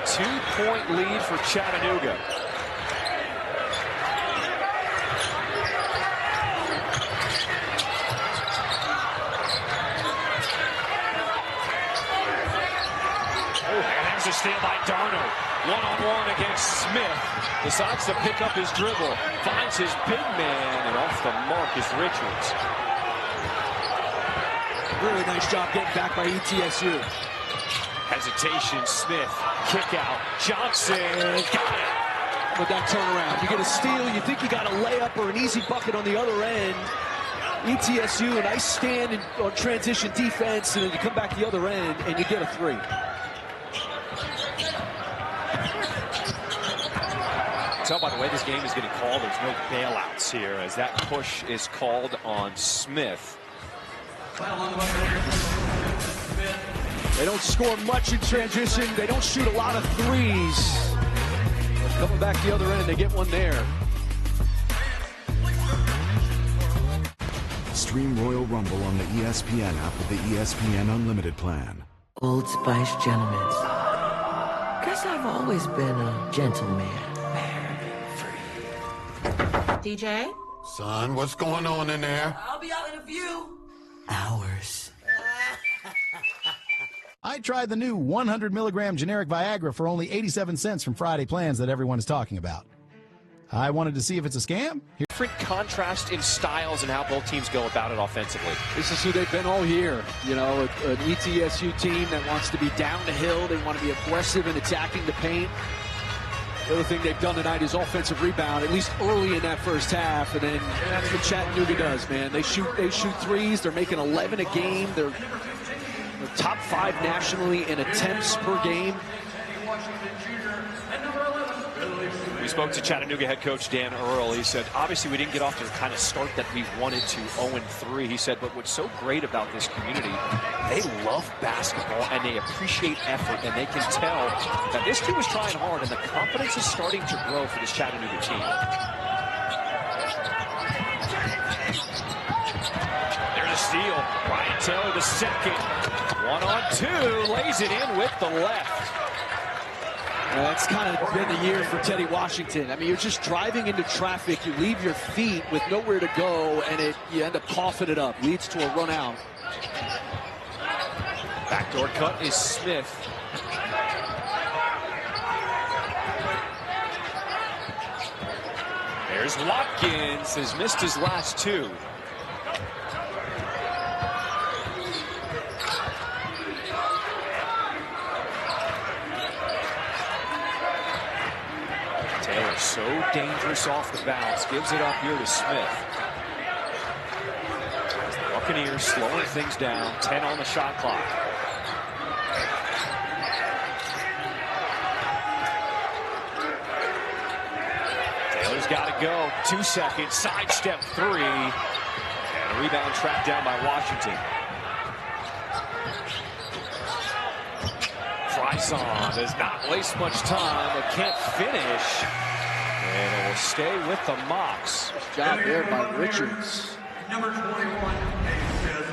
Two-point lead for Chattanooga. A steal by Darner. One-on-one against Smith. Decides to pick up his dribble. Finds his big man, and off the mark is Richards. Really nice job getting back by ETSU. Hesitation, Smith. Kick out. Johnson. Got it. With that turnaround. You get a steal, you think you got a layup or an easy bucket on the other end. ETSU, a nice stand on transition defense, and then you come back the other end, and you get a three. Tell by the way this game is getting called, there's no bailouts here as that push is called on Smith. They don't score much in transition. They don't shoot a lot of threes. But coming back the other end, they get one there. Stream Royal Rumble on the ESPN app with the ESPN Unlimited plan. Old Spice Gentlemen. Guess I've always been a gentleman. DJ? Son, what's going on in there? I'll be out in a few hours. I tried the new 100 milligram generic Viagra for only 87 cents from Friday Plans that everyone is talking about. I wanted to see if it's a scam. Different contrast in styles and how both teams go about it offensively. This is who they've been all year. You know, an ETSU team that wants to be down the hill. They want to be aggressive in attacking the paint. The other thing they've done tonight is offensive rebound, at least early in that first half, and then that's what Chattanooga does, man. They shoot threes. They're making 11 a game. They're top 5 nationally in attempts per game. We spoke to Chattanooga head coach Dan Earl. He said, obviously we didn't get off to the kind of start that we wanted to, 0-3. He said, but what's so great about this community, they love basketball and they appreciate effort, and they can tell that this team was trying hard and the confidence is starting to grow for this Chattanooga team. There's a steal. Ryan Taylor the second. 1-on-2, lays it in with the left. That's kind of been the year for Teddy Washington. I mean, you're just driving into traffic. You leave your feet with nowhere to go, and you end up coughing it up. Leads to a run out. Backdoor cut is Smith. There's Watkins, has missed his last two. Taylor so dangerous off the bounce, gives it up here to Smith. The Buccaneers slowing things down, 10 on the shot clock. Taylor's got to go. 2 seconds. Sidestep 3. And a rebound tracked down by Washington. Frison does not waste much time, but can't finish. And it will stay with the Mocs. Good job there by Richards. Number 21.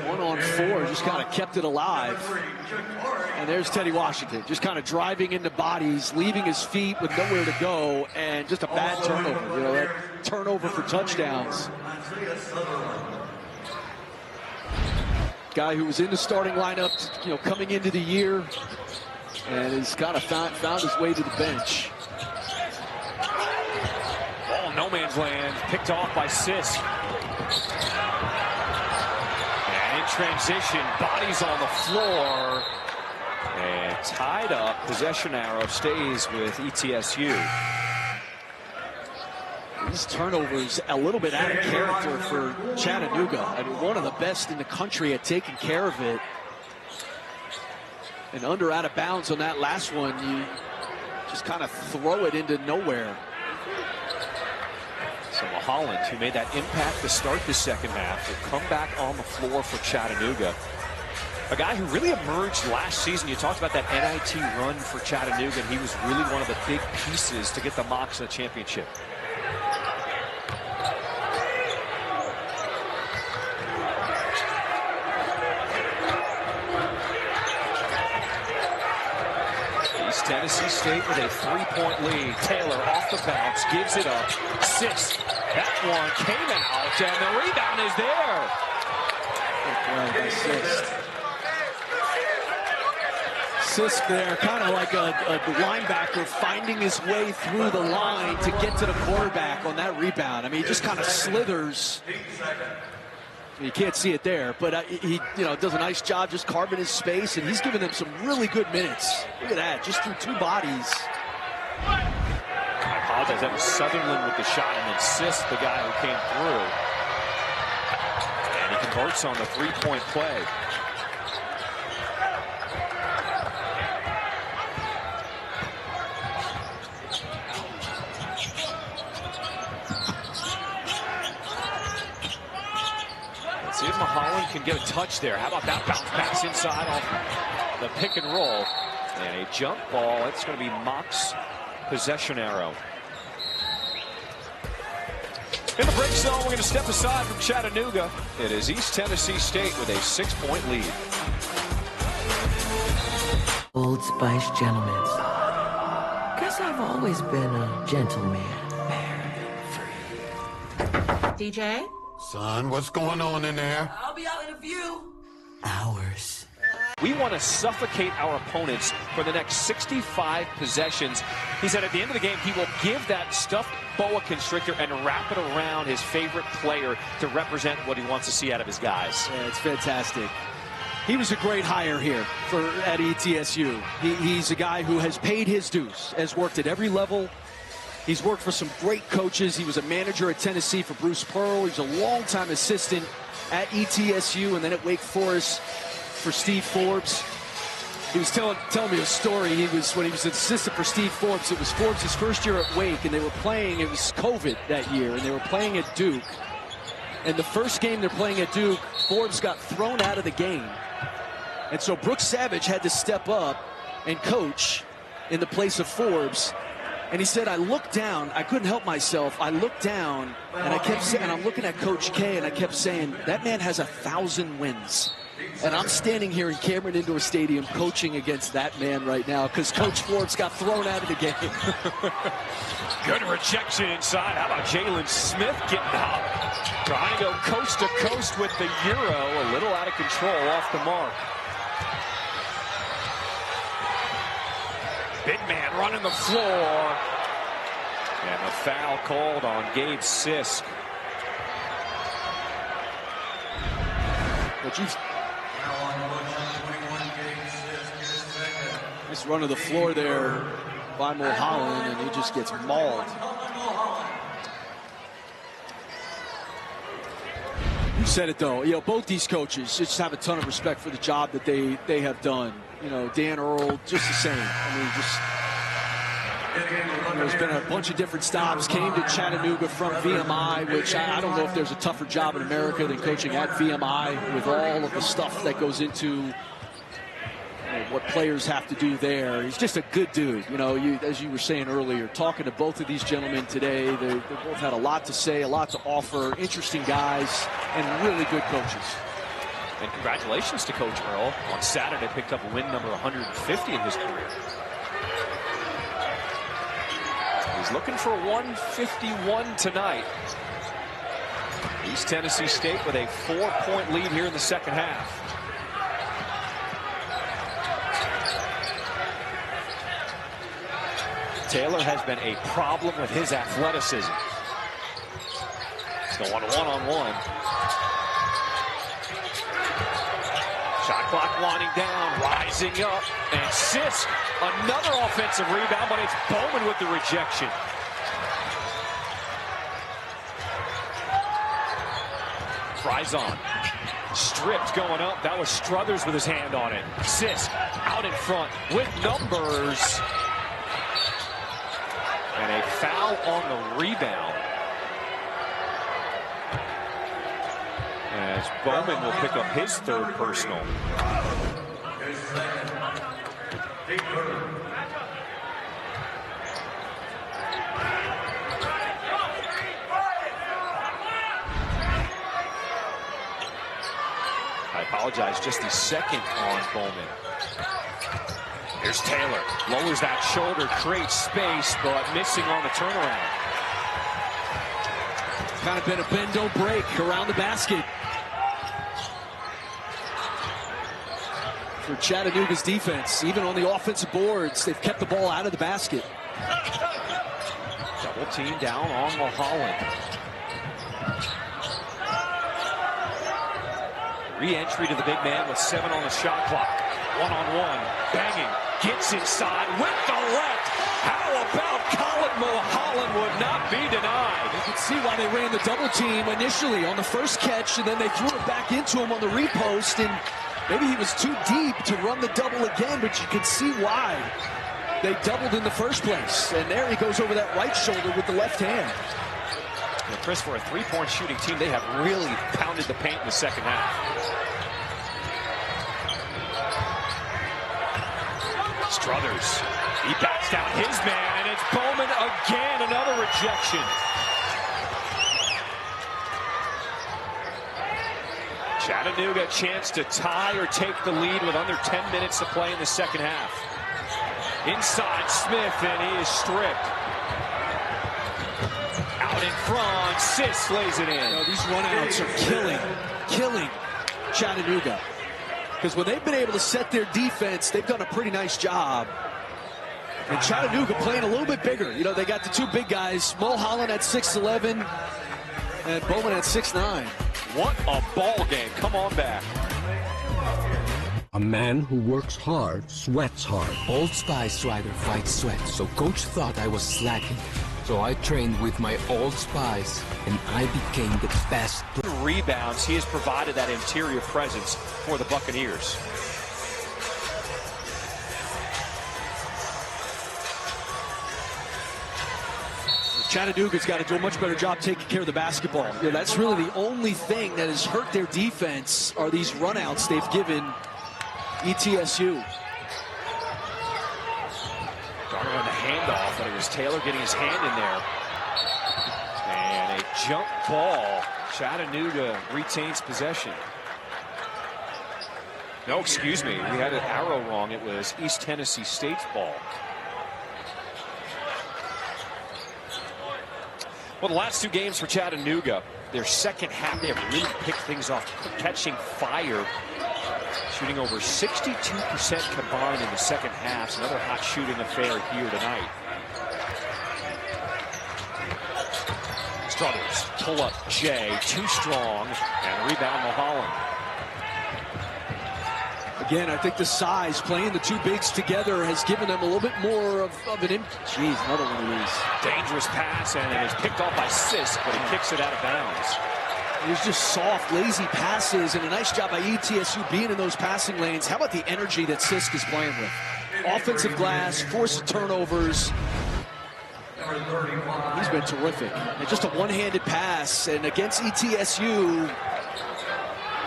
1 on 4, just kind of kept it alive. And there's Teddy Washington, just kind of driving into bodies, leaving his feet with nowhere to go, and just a bad turnover. You know, that turnover for touchdowns. Guy who was in the starting lineup, you know, coming into the year, and has kind of found his way to the bench. Ball no man's land, picked off by Sisk. And in transition, bodies on the floor. And tied up, possession arrow stays with ETSU. These turnovers a little bit out of character for Chattanooga. I mean, one of the best in the country at taking care of it. And under out of bounds on that last one, you just kind of throw it into nowhere. So Holland, who made that impact to start the second half, will come back on the floor for Chattanooga. A guy who really emerged last season. You talked about that NIT run for Chattanooga, and he was really one of the big pieces to get the Mocs in the championship. East Tennessee State with a 3-point lead. Taylor off the bounce, gives it up. Sisk. That one came out, and the rebound is there. By Sisk. Sisk there, kind of like a linebacker finding his way through the line to get to the quarterback on that rebound. I mean, he just kind of slithers. You can't see it there, but he does a nice job just carving his space, and he's giving them some really good minutes. Look at that, just through 2 bodies. I apologize, that was Sutherland with the shot, and then Sisk, the guy who came through. And he converts on the 3-point play. See if Holland can get a touch there. How about that bounce pass inside off the pick and roll? And a jump ball. It's going to be Mocs possession arrow. In the break zone, we're going to step aside from Chattanooga. It is East Tennessee State with a 6-point lead. Old Spice gentlemen. Guess I've always been a gentleman. DJ? Son, what's going on in there? I'll be out in a few. Hours. We want to suffocate our opponents for the next 65 possessions. He said at the end of the game, he will give that stuffed boa constrictor and wrap it around his favorite player to represent what he wants to see out of his guys. Yeah, it's fantastic. He was a great hire here at ETSU. He's a guy who has paid his dues, has worked at every level. He's worked for some great coaches. He was a manager at Tennessee for Bruce Pearl. He was a longtime assistant at ETSU and then at Wake Forest for Steve Forbes. He was telling me a story. When he was an assistant for Steve Forbes, it was Forbes' first year at Wake, and they were playing, it was COVID that year, and they were playing at Duke. And the first game they're playing at Duke, Forbes got thrown out of the game. And so Brooks Savage had to step up and coach in the place of Forbes. And he said, I looked down, I couldn't help myself. I looked down, and I kept saying, and I'm looking at Coach K, and I kept saying, that man has 1,000 wins. And I'm standing here in Cameron Indoor Stadium coaching against that man right now because Coach Forbes got thrown out of the game. Good rejection inside. How about Jalen Smith getting up? Trying to go coast to coast with the Euro. A little out of control off the mark. Big man running the floor. And a foul called on Gabe Sisk. But nice run of the floor there by Mulholland, and he just gets mauled. You said it though. Both these coaches just have a ton of respect for the job that they have done. Dan Earl, just the same. I mean, there's been a bunch of different stops. Came to Chattanooga from VMI, which I don't know if there's a tougher job in America than coaching at VMI with all of the stuff that goes into what players have to do there. He's just a good dude. As you were saying earlier, talking to both of these gentlemen today, they both had a lot to say, a lot to offer. Interesting guys and really good coaches. And congratulations to Coach Earl. On Saturday, picked up win number 150 in his career. He's looking for 151 tonight. East Tennessee State with a 4-point lead here in the second half. Taylor has been a problem with his athleticism. He's going one-on-one. Shot clock winding down, rising up, and Sisk, another offensive rebound, but it's Bowman with the rejection. Fryzon, stripped going up. That was Struthers with his hand on it. Sisk out in front with numbers. And a foul on the rebound. As Bowman will pick up his third personal. I apologize, just the second on Bowman. Here's Taylor, lowers that shoulder, creates space, but missing on the turnaround. Kind of been a bend, don't break around the basket for Chattanooga's defense. Even on the offensive boards, they've kept the ball out of the basket. Double team down on Mulholland. Re-entry to the big man with 7 on the shot clock. One-on-one, banging, gets inside with the left. How about Colin Mulholland would not be denied? You can see why they ran the double team initially on the first catch, and then they threw it back into him on the repost, and maybe he was too deep to run the double again, but you can see why they doubled in the first place. And there he goes over that right shoulder with the left hand. And Chris, for a three-point shooting team, they have really pounded the paint in the second half. Struthers, he backs down his man, and it's Bowman again, another rejection. Chattanooga a chance to tie or take the lead with under 10 minutes to play in the second half. Inside Smith, and he is stripped. Out in front, Sisk lays it in. These runouts are killing Chattanooga. Because when they've been able to set their defense, they've done a pretty nice job. And Chattanooga playing a little bit bigger. They got the two big guys, Mulholland at 6'11", and Bowman at 6'9". What a ball game. Come on back. A man who works hard sweats hard. Old Spice rider fights sweat, so coach thought I was slacking. So I trained with my Old Spice, and I became the best. Rebounds, he has provided that interior presence for the Buccaneers. Chattanooga's got to do a much better job taking care of the basketball. That's really the only thing that has hurt their defense are these runouts they've given ETSU. Garner on the handoff, but it was Taylor getting his hand in there. And a jump ball. Chattanooga retains possession. No, excuse me. We had an arrow wrong. It was East Tennessee State's ball. Well, the last two games for Chattanooga, their second half, they have really picked things off, catching fire, shooting over 62% combined in the second half. Another hot shooting affair here tonight. Struthers, pull up Jay, too strong, and rebound Mulholland. Again, I think the size, playing the two bigs together, has given them a little bit more of an Jeez, another one of these. Dangerous pass, and it is picked off by Sisk, but he kicks it out of bounds. It was just soft, lazy passes, and a nice job by ETSU being in those passing lanes. How about the energy that Sisk is playing with? Offensive glass, force of turnovers. He's been terrific. And just a one-handed pass, and against ETSU,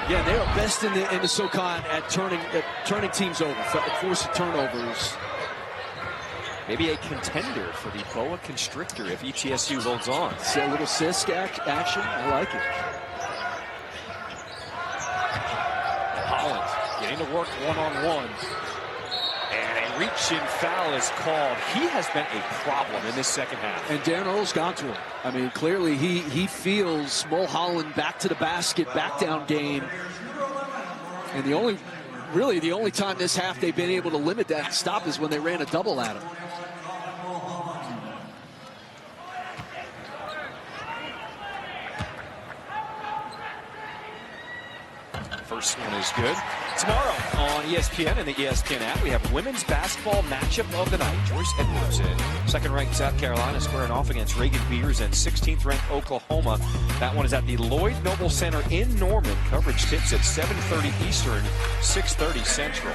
yeah, they are best in the SoCon at turning teams over, force of turnovers. Maybe a contender for the boa constrictor if ETSU holds on. See a little Sisk action. I like it. Holland getting to work one-on-one. And a reach-in foul is called. He has been a problem in this second half. And Darren Earl's gone to him. I mean, clearly he feels Mulholland back to the basket, back down game. And the only time this half they've been able to limit that stop is when they ran a double at him. First one is good. Tomorrow on ESPN and the ESPN app, we have women's basketball matchup of the night. Joyce Edwards in second-ranked South Carolina squaring off against Reagan Beers and 16th-ranked Oklahoma. That one is at the Lloyd Noble Center in Norman. Coverage tips at 7:30 Eastern, 6:30 Central.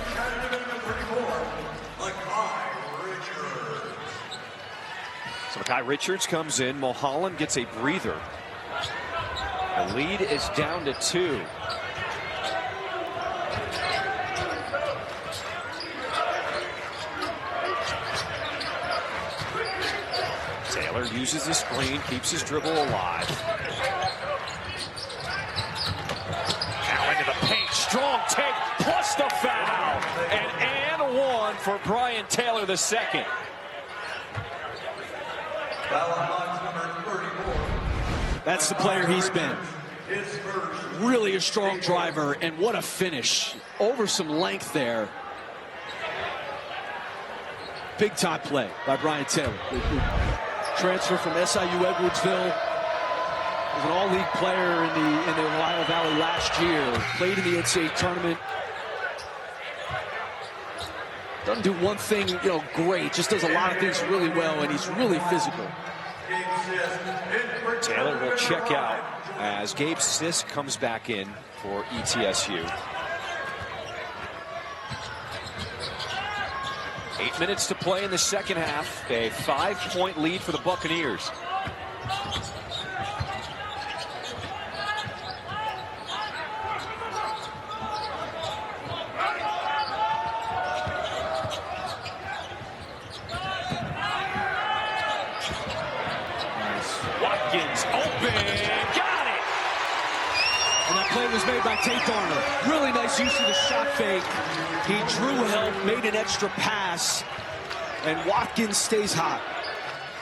So Makai Richards comes in. Mulholland gets a breather. The lead is down to 2. Taylor uses the screen, keeps his dribble alive. Now into the paint, strong take, plus the foul. And one for Brian Taylor the second. That's the player he's been. Really a strong driver, and what a finish. Over some length there. Big time play by Brian Taylor. Transfer from SIU Edwardsville. Was an all-league player in the Ohio Valley last year. Played in the NCAA tournament. Doesn't do one thing, great. Just does a lot of things really well, and he's really physical. Taylor will check out as Gabe Sisk comes back in for ETSU. 8 minutes to play in the second half. A 5-point lead for the Buccaneers. Watkins open, got it! And that play was made by Tate Garner. Really nice use of the shot fake. He drew help, made an extra pass, and Watkins stays hot.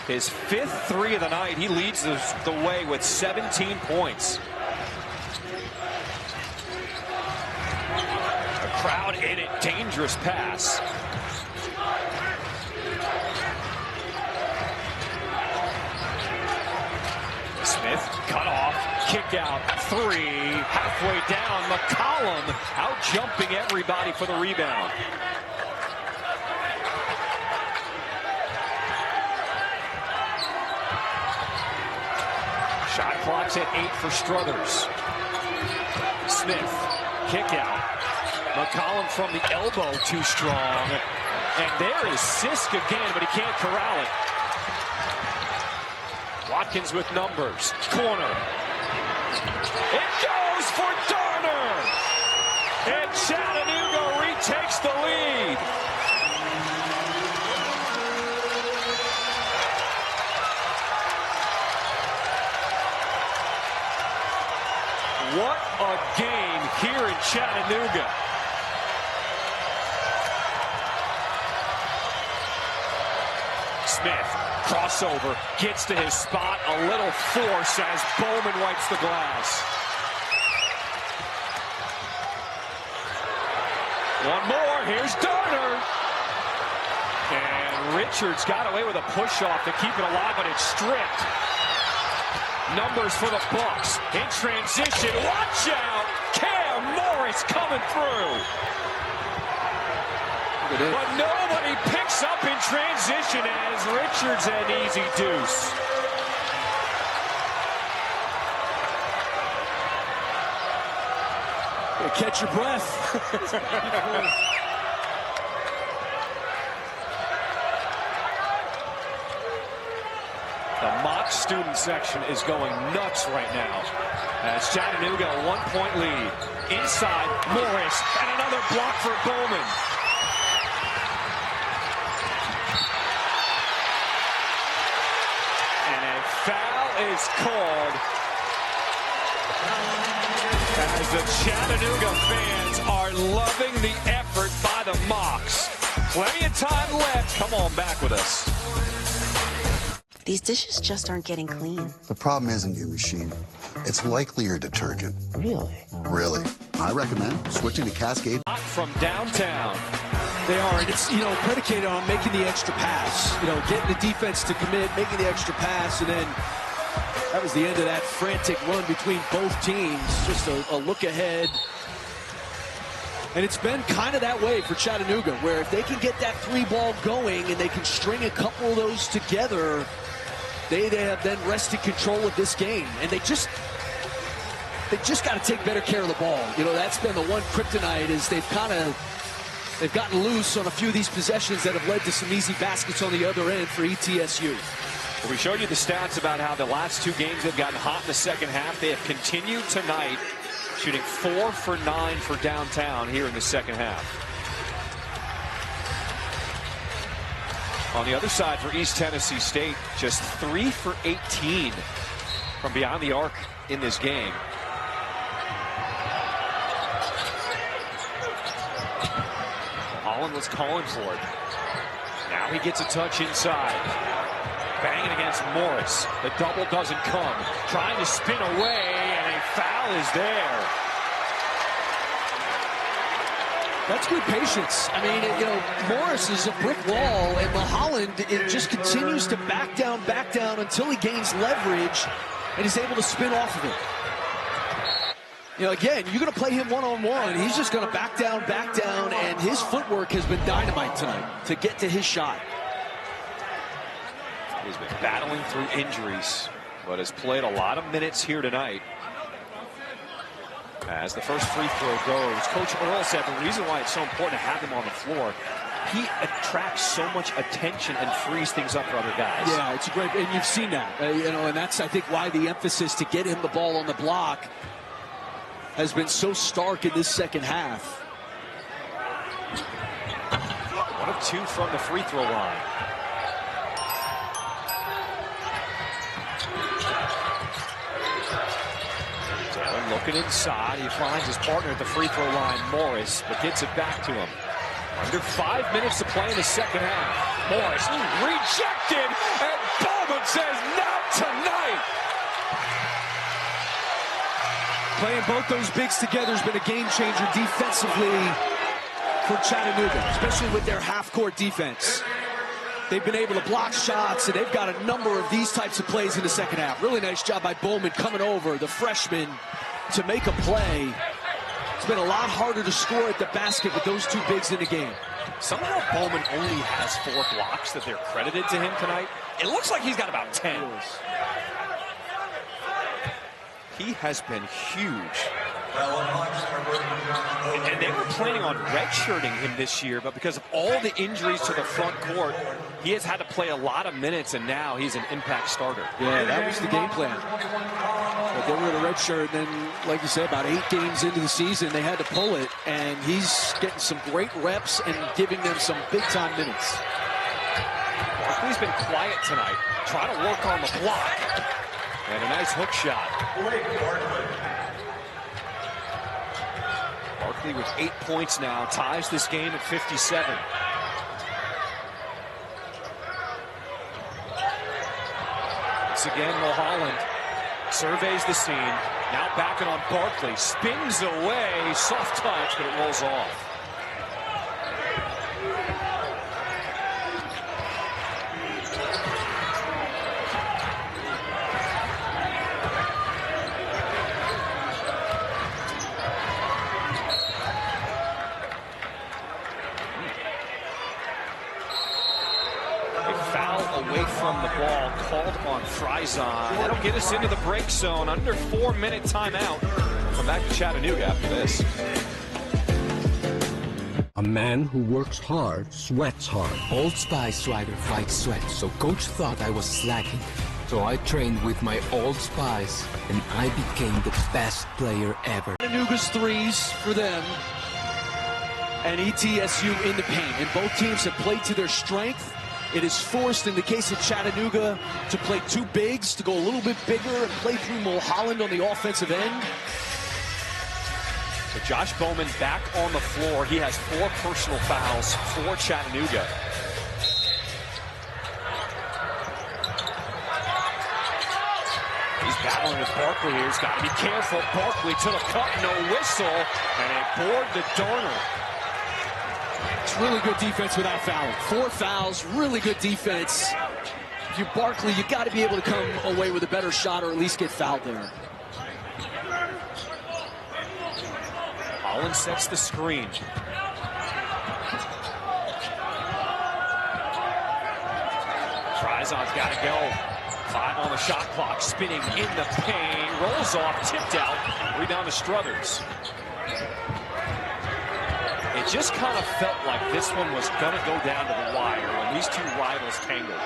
His 5th 3 of the night. He leads the way with 17 points. A crowd in it, dangerous pass. Smith cut off, kick out, 3, halfway down. McCollum out jumping everybody for the rebound. Shot clock's at 8 for Struthers. Smith, kick out. McCollum from the elbow, too strong. And there is Sisk again, but he can't corral it. Watkins with numbers. Corner. It goes for Darner! And Chattanooga retakes the lead. What a game here in Chattanooga. Smith, crossover, gets to his spot, a little force as Bowman wipes the glass. One more, here's Darner. And Richards got away with a push-off to keep it alive, but it's stripped. numbers for the Bucks. In transition, watch out! Cam Morris coming through. But nobody picks up in transition as Richards an easy deuce. Catch your breath. The mock student section is going nuts right now. As Chattanooga, a 1-point lead. Inside, Morris, and another block for Bowman. And a foul is called as the Chattanooga fans are loving the effort by the Mocs. Plenty of time left. Come on back with us. These dishes just aren't getting clean. The problem isn't your machine. It's likely your detergent. Really? Really. I recommend switching to Cascade. From downtown. They are, and it's, predicated on making the extra pass. Getting the defense to commit, making the extra pass, and then that was the end of that frantic run between both teams. Just a look ahead. And it's been kind of that way for Chattanooga, where if they can get that 3-ball going and they can string a couple of those together, they have then wrested control of this game. And they just got to take better care of the ball. That's been the one kryptonite, is they've gotten loose on a few of these possessions that have led to some easy baskets on the other end for ETSU. We showed you the stats about how the last 2 games have gotten hot in the second half. They have continued tonight, shooting 4 for 9 for downtown here in the second half. On the other side for East Tennessee State, just 3 for 18 from beyond the arc in this game. Holland was calling for it. Now he gets a touch inside. Banging against Morris. The double doesn't come. Trying to spin away, and a foul is there. That's good patience. I mean, Morris is a brick wall, and Mulholland, it just continues to back down until he gains leverage and is able to spin off of it. Again, you're going to play him one-on-one. He's just going to back down, and his footwork has been dynamite tonight to get to his shot. He's been battling through injuries, but has played a lot of minutes here tonight. As the first free throw goes, Coach Earl said the reason why it's so important to have him on the floor, he attracts so much attention and frees things up for other guys. Yeah, it's a great, and you've seen that, and that's, I think, why the emphasis to get him the ball on the block has been so stark in this second half. 1 of 2 from the free throw line. Looking inside, he finds his partner at the free throw line, Morris, but gets it back to him. Under 5 minutes to play in the second half. Morris rejected, and Bowman says, not tonight. Playing both those bigs together has been a game changer defensively for Chattanooga, especially with their half-court defense. They've been able to block shots, and they've got a number of these types of plays in the second half. Really nice job by Bowman coming over, the freshman, to make a play. It's been a lot harder to score at the basket with those 2 bigs in the game. Somehow Bowman only has 4 blocks that they're credited to him tonight. It looks like he's got about 10. He has been huge. And they were planning on redshirting him this year, but because of all the injuries to the front court, he has had to play a lot of minutes, and now he's an impact starter. Yeah, that was the game plan. But they were going to redshirt, and then, like you said, about 8 games into the season, they had to pull it, and he's getting some great reps and giving them some big-time minutes. Barkley's been quiet tonight, trying to work on the block. And a nice hook shot. Barkley with 8 points now, ties this game at 57. Once again, Mulholland surveys the scene. Now backing on Barkley, spins away, soft touch, but it rolls off. the ball called on Fryzon. That'll get us into the break zone. Under 4-minute timeout. We'll come back to Chattanooga after this. A man who works hard sweats hard. Old Spice rider fights sweat, so coach thought I was slacking. So I trained with my Old Spice, and I became the best player ever. Chattanooga's threes for them, and ETSU in the paint. And both teams have played to their strength. It is forced, in the case of Chattanooga, to play two bigs, to go a little bit bigger and play through Mulholland on the offensive end. So Josh Bowman back on the floor. He has 4 personal fouls for Chattanooga. He's battling with Barkley here. He's got to be careful. Barkley to the cup, no whistle, and a board to Darner. It's really good defense without fouling. 4 fouls, really good defense. If you're Barkley, you got to be able to come away with a better shot or at least get fouled there. Holland sets the screen. Fryzon's got to go. 5 on the shot clock, spinning in the paint, rolls off, tipped out, rebound to Struthers. It just kind of felt like this one was going to go down to the wire when these two rivals tangled.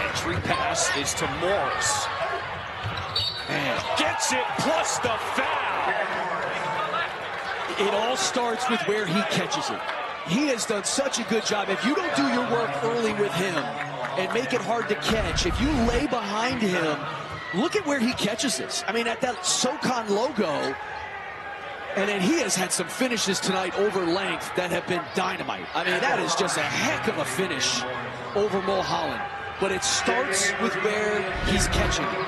Entry pass is to Morris. And gets it, plus the foul. It all starts with where he catches it. He has done such a good job. If you don't do your work early with him and make it hard to catch, if you lay behind him, look at where he catches this. I mean, at that SoCon logo, and then he has had some finishes tonight over length that have been dynamite. I mean, that is just a heck of a finish over Mulholland. But it starts with where he's catching it.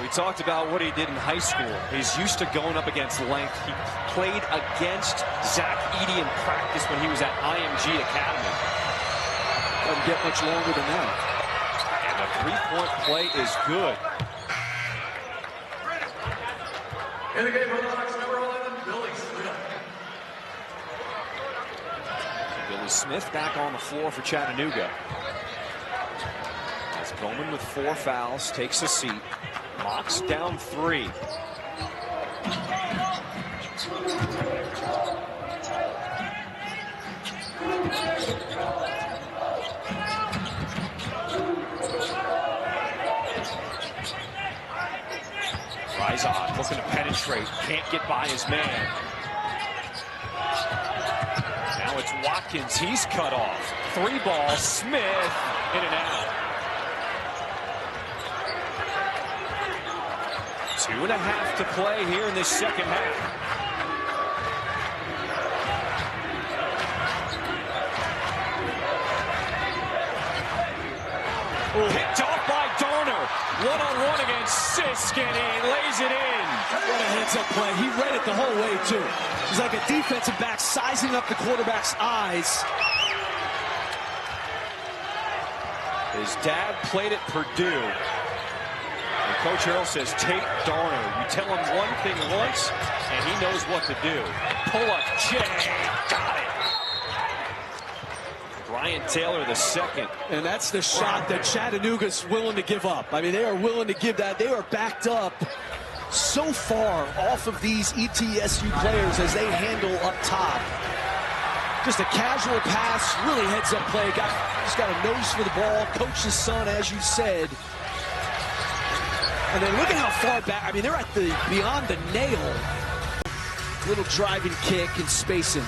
We talked about what he did in high school. He's used to going up against length. He played against Zach Edey in practice when he was at IMG Academy. Doesn't get much longer than that. And the three-point play is good. In the game for the Hawks, number 11, Billy Smith. Billy Smith back on the floor for Chattanooga. As Bowman with 4 fouls takes a seat. Mox down 3. Fryzon looking to penetrate, can't get by his man. Now it's Watkins, he's cut off. 3 ball, Smith, in and out. 2.5 to play here in this second half. Picked off by Darner. 1-on-1 against Sisk, and he lays it in. What a heads-up play. He read it the whole way, too. He's like a defensive back sizing up the quarterback's eyes. His dad played at Purdue. And Coach Harrell says, take Darner. You tell him one thing once, and he knows what to do. Pull-up, got it. Brian Taylor the second. And that's the shot that Chattanooga's willing to give up. I mean, they are willing to give that. They are backed up so far off of these ETSU players as they handle up top. Just a casual pass, really heads-up play. Just got a nose for the ball. Coach's son, as you said. And then look at how far back. I mean, they're at the beyond the nail. Little driving kick and spacing.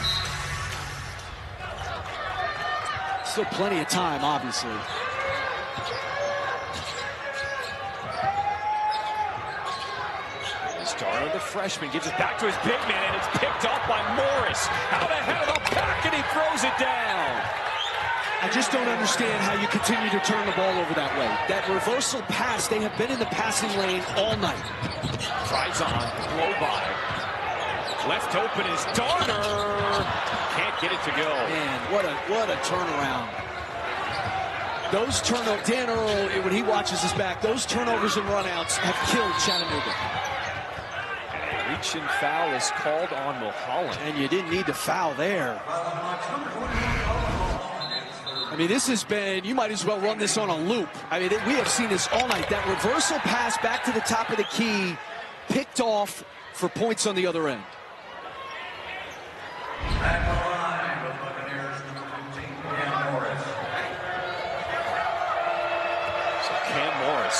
Still plenty of time, obviously. Darner, the freshman, gives it back to his big man, and it's picked off by Morris. Out ahead of the pack, and he throws it down. I just don't understand how you continue to turn the ball over that way. That reversal pass, they have been in the passing lane all night. Fryzon, blow by. Left open is Darner. Can't get it to go. Man, what a turnaround. Those turnovers, Dan Earl, when he watches his back, those turnovers and runouts have killed Chattanooga. Reach and foul is called on Mulholland. And you didn't need to foul there. I mean, this has been, you might as well run this on a loop. I mean, we have seen this all night. That reversal pass back to the top of the key, picked off for points on the other end. At the line, the Buccaneers, number 15, Cam Morris. So Cam Morris.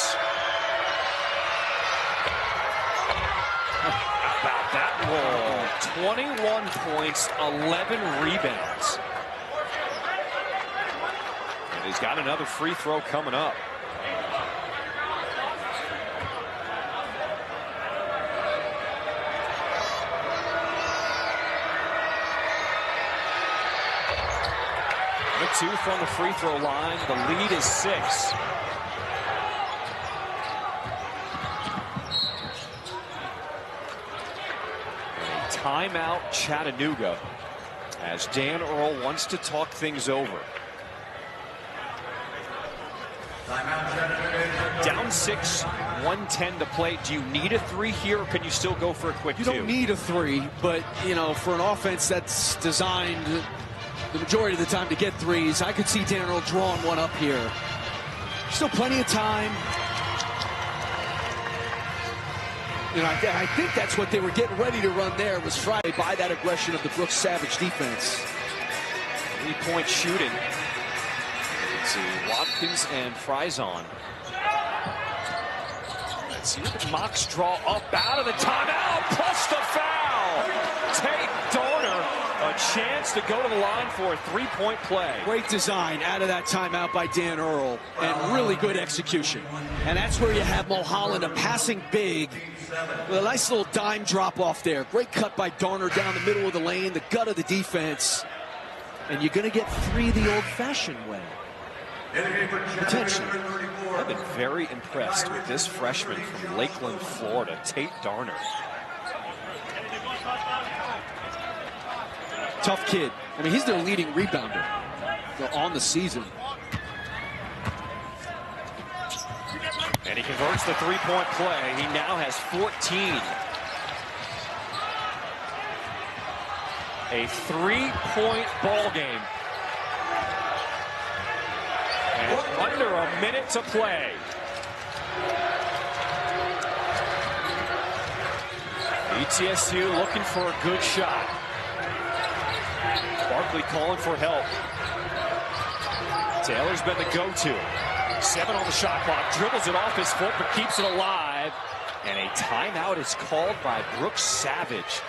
How about that roll? 21 points, 11 rebounds. And he's got another free throw coming up. The 2 from the free throw line. The lead is 6. Timeout Chattanooga as Dan Earl wants to talk things over. Down 6, 1:10 to play. Do you need a 3 here, or can you still go for a quick 2? You don't need a 3, but, you know, for an offense that's designed the majority of the time to get 3s, I could see Dan Earl drawing one up here. Still plenty of time. You know, I think that's what they were getting ready to run there, was Friday by that aggression of the Brooks Savage defense. 3-point shooting. Let's see, Watkins and Frison. Let's see what the Mocs draw up out of the timeout, plus the foul. Tate Dorner, a chance to go to the line for a 3-point play. Great design out of that timeout by Dan Earl, and really good execution. And that's where you have Mulholland, a passing big, with a nice little dime drop off there. Great cut by Dorner down the middle of the lane, the gut of the defense. And you're going to get 3 the old-fashioned way. Potentially. I've been very impressed with this freshman from Lakeland, Florida, Tate Dorner. Tough kid. I mean, he's their leading rebounder on the season. And he converts the 3-point play. He now has 14. A 3-point ball game. And under a minute to play. ETSU looking for a good shot. Barkley calling for help. Taylor's been the go-to. 7 on the shot clock. Dribbles it off his foot, but keeps it alive. And a timeout is called by Brooks Savage.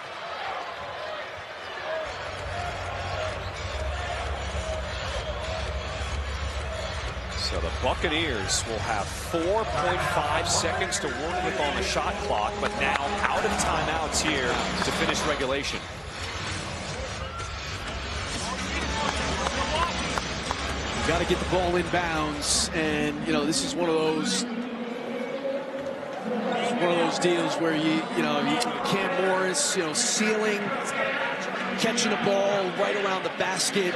So the Buccaneers will have 4.5 seconds to work with on the shot clock, but now out of timeouts here to finish regulation. You've got to get the ball in bounds, and, you know, this is one of those deals where you Cam Morris, you know, sealing, catching a ball right around the basket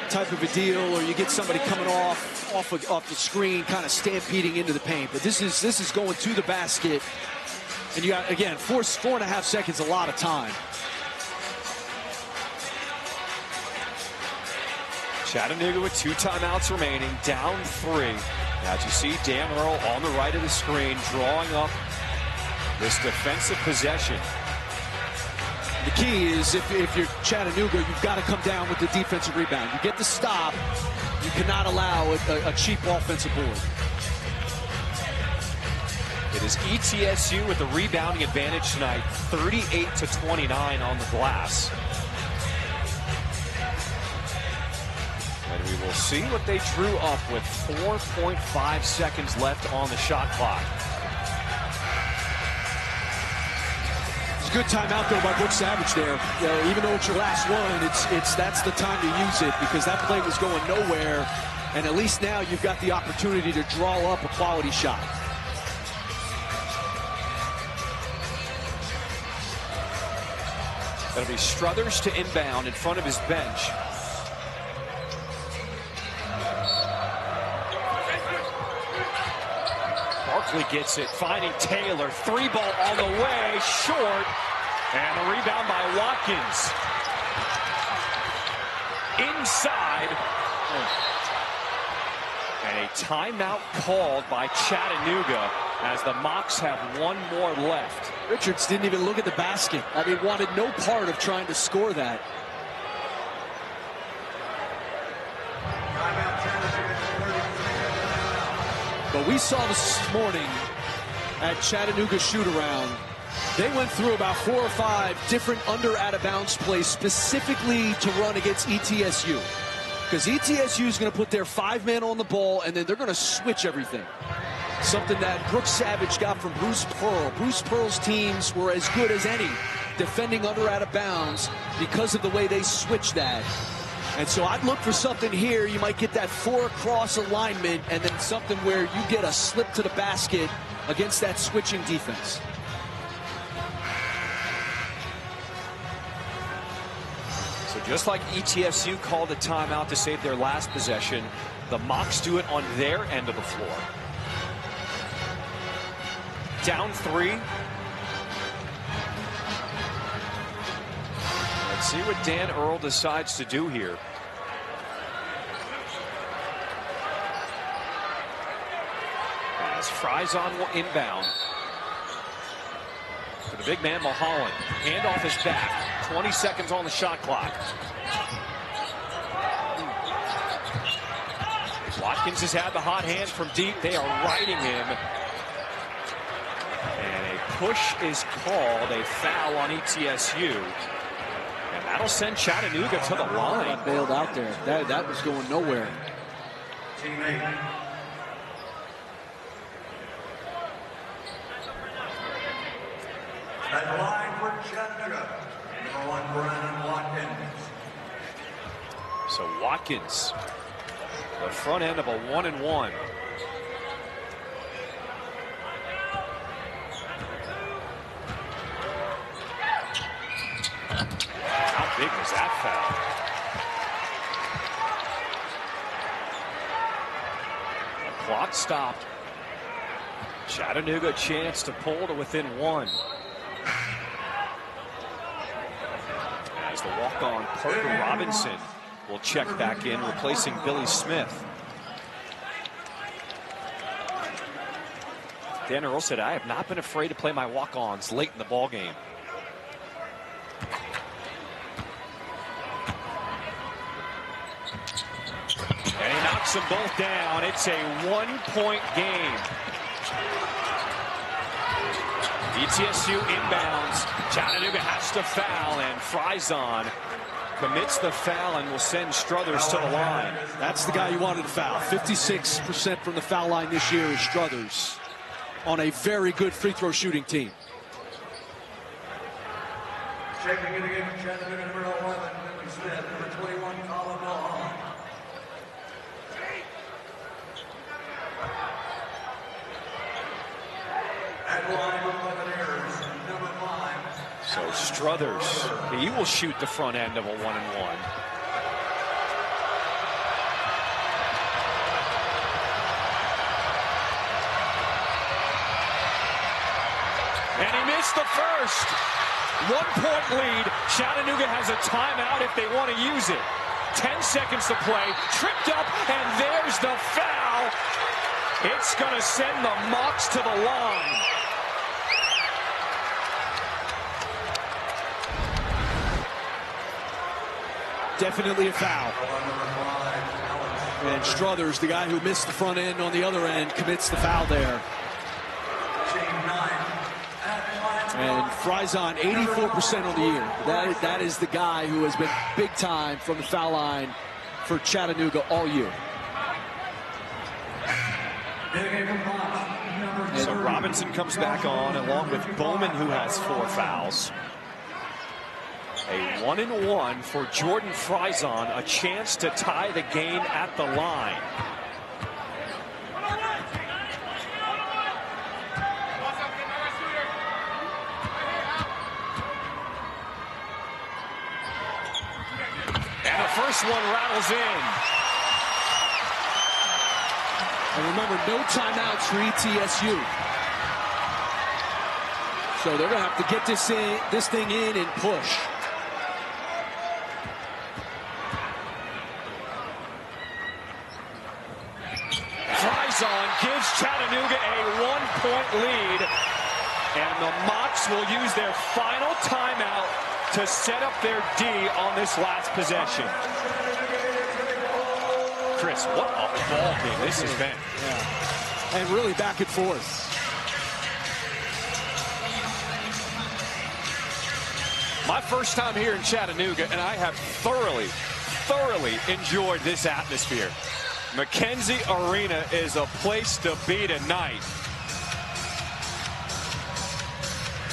type of a deal, or you get somebody coming off the screen, kind of stampeding into the paint. But this is going to the basket, and you got, again, 4.5 seconds, a lot of time. Chattanooga with 2 timeouts remaining, down 3. As you see, Dan Earl on the right of the screen, drawing up this defensive possession. The key is, if you're Chattanooga, you've got to come down with the defensive rebound. You get the stop, you cannot allow a cheap offensive board. It is ETSU with the rebounding advantage tonight, 38-29 on the glass. And we will see what they drew up with 4.5 seconds left on the shot clock. It's a good timeout though by Brooks Savage there. You know, even though it's your last one, that's the time to use it, because that play was going nowhere, and at least now you've got the opportunity to draw up a quality shot. That'll be Struthers to inbound in front of his bench. Barkley gets it, finding Taylor. 3-ball on the way, short. And a rebound by Watkins. Inside. And a timeout called by Chattanooga as the Mocs have one more left. Richards didn't even look at the basket. I mean, wanted no part of trying to score that. But we saw this morning at Chattanooga shoot-around. They went through about 4 or 5 different under-out-of-bounds plays specifically to run against ETSU. Because ETSU is going to put their 5-man on the ball, and then they're going to switch everything. Something that Brooks Savage got from Bruce Pearl. Bruce Pearl's teams were as good as any defending under-out-of-bounds because of the way they switched that. And so I'd look for something here. You might get that 4-across alignment, and then something where you get a slip to the basket against that switching defense. So just like ETSU called a timeout to save their last possession, the Mocs do it on their end of the floor. Down 3. Let's see what Dan Earl decides to do here. As Fryzon will inbound. For the big man, Mulholland. Hand off his back. 20 seconds on the shot clock. Watkins has had the hot hand from deep. They are riding him. And a push is called. A foul on ETSU. And that'll send Chattanooga to the line. Got bailed out there. That was going nowhere. Teammate. At the line for Chattanooga, number 1, Brandon Watkins. So Watkins, the front end of a 1-and-1. How big was that foul? The clock stopped. Chattanooga a chance to pull to within 1. As the walk-on Parker Robinson will check back in, replacing Billy Smith. Dan Earl said, I have not been afraid to play my walk-ons late in the ball game. And he knocks them both down. It's a 1-point game. ETSU inbounds. Chattanooga has to foul, and Fryzon commits the foul and will send Struthers to the line. That's the guy you wanted to foul. 56% from the foul line this year is Struthers on a very good free throw shooting team. Checking in again for Chattanooga, number 11, Billy Smith, number 21, Colin Mulholland. At line for Buccaneers, number 5. So Struthers, he will shoot the front end of a 1-and-1. And he missed the first. 1-point lead. Chattanooga has a timeout if they want to use it. 10 seconds to play. Tripped up, and there's the foul. It's going to send the Mocs to the line. Definitely a foul. And Struthers, the guy who missed the front end on the other end, commits the foul there. And Fryzon, 84% on the year. That is the guy who has been big time from the foul line for Chattanooga all year. So Robinson comes back on along with Bowman, who has 4 fouls. A 1-and-1 for Jordan Fryzon, a chance to tie the game at the line. And the first one rattles in. And remember, no timeouts for ETSU. So they're going to have to get this thing in and push. Frison gives Chattanooga a 1-point lead. And the Mocs will use their final timeout to set up their D on this last possession. Chris, what a ball game this has been. Yeah. And really back and forth. My first time here in Chattanooga, and I have thoroughly enjoyed this atmosphere. McKenzie Arena is a place to be tonight.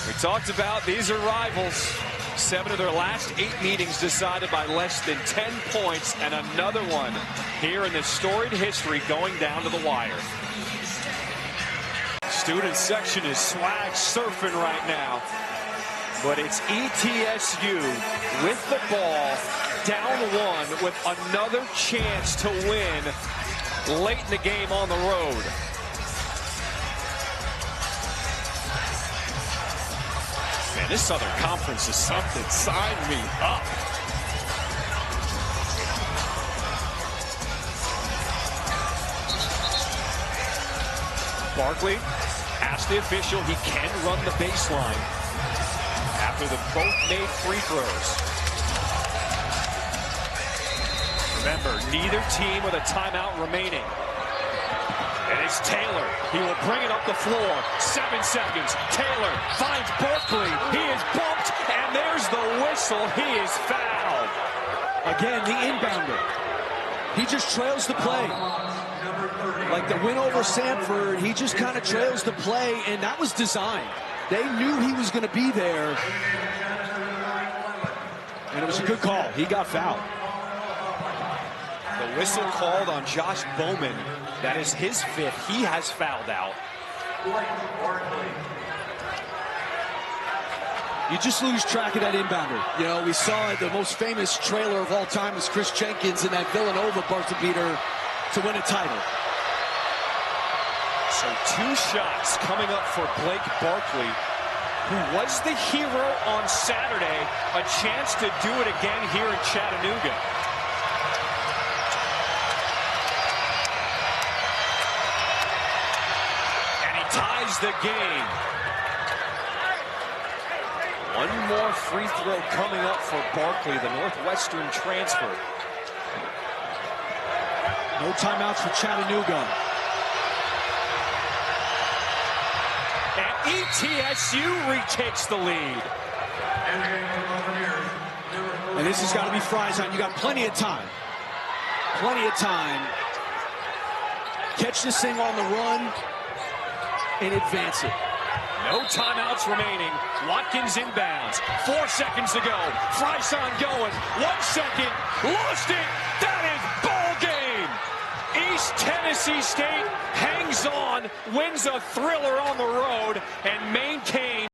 We talked about these are rivals. 7 of their last 8 meetings decided by less than 10 points, and another one here in this storied history going down to the wire. Student section is swag surfing right now, but it's ETSU with the ball, down 1 with another chance to win late in the game on the road. Man, this Southern Conference is something. Sign me up. Barkley asked the official he can run the baseline after the both made free throws. Remember, neither team with a timeout remaining. And it's Taylor. He will bring it up the floor. 7 seconds. Taylor finds Barkley. He is bumped, and there's the whistle. He is fouled. Again, the inbounder. He just trails the play. Like the win over Sanford, he just kind of trails the play, and that was designed. They knew he was going to be there. And it was a good call. He got fouled. The whistle called on Josh Bowman. That is his 5th. He has fouled out. You just lose track of that inbounder. You know, we saw the most famous trailer of all time was Chris Jenkins in that Villanova buzzer beater to win a title. So 2 shots coming up for Blake Barkley, who was the hero on Saturday. A chance to do it again here in Chattanooga. Ties the game. One more free throw coming up for Barkley, the Northwestern transfer. No timeouts for Chattanooga. And ETSU retakes the lead. And this has got to be Frison. You got plenty of time. Plenty of time. Catch this thing on the run and advance it. No timeouts remaining. Watkins inbounds. 4 seconds to go. Frison going. 1 second. Lost it. That is ball game. East Tennessee State hangs on, wins a thriller on the road, and maintains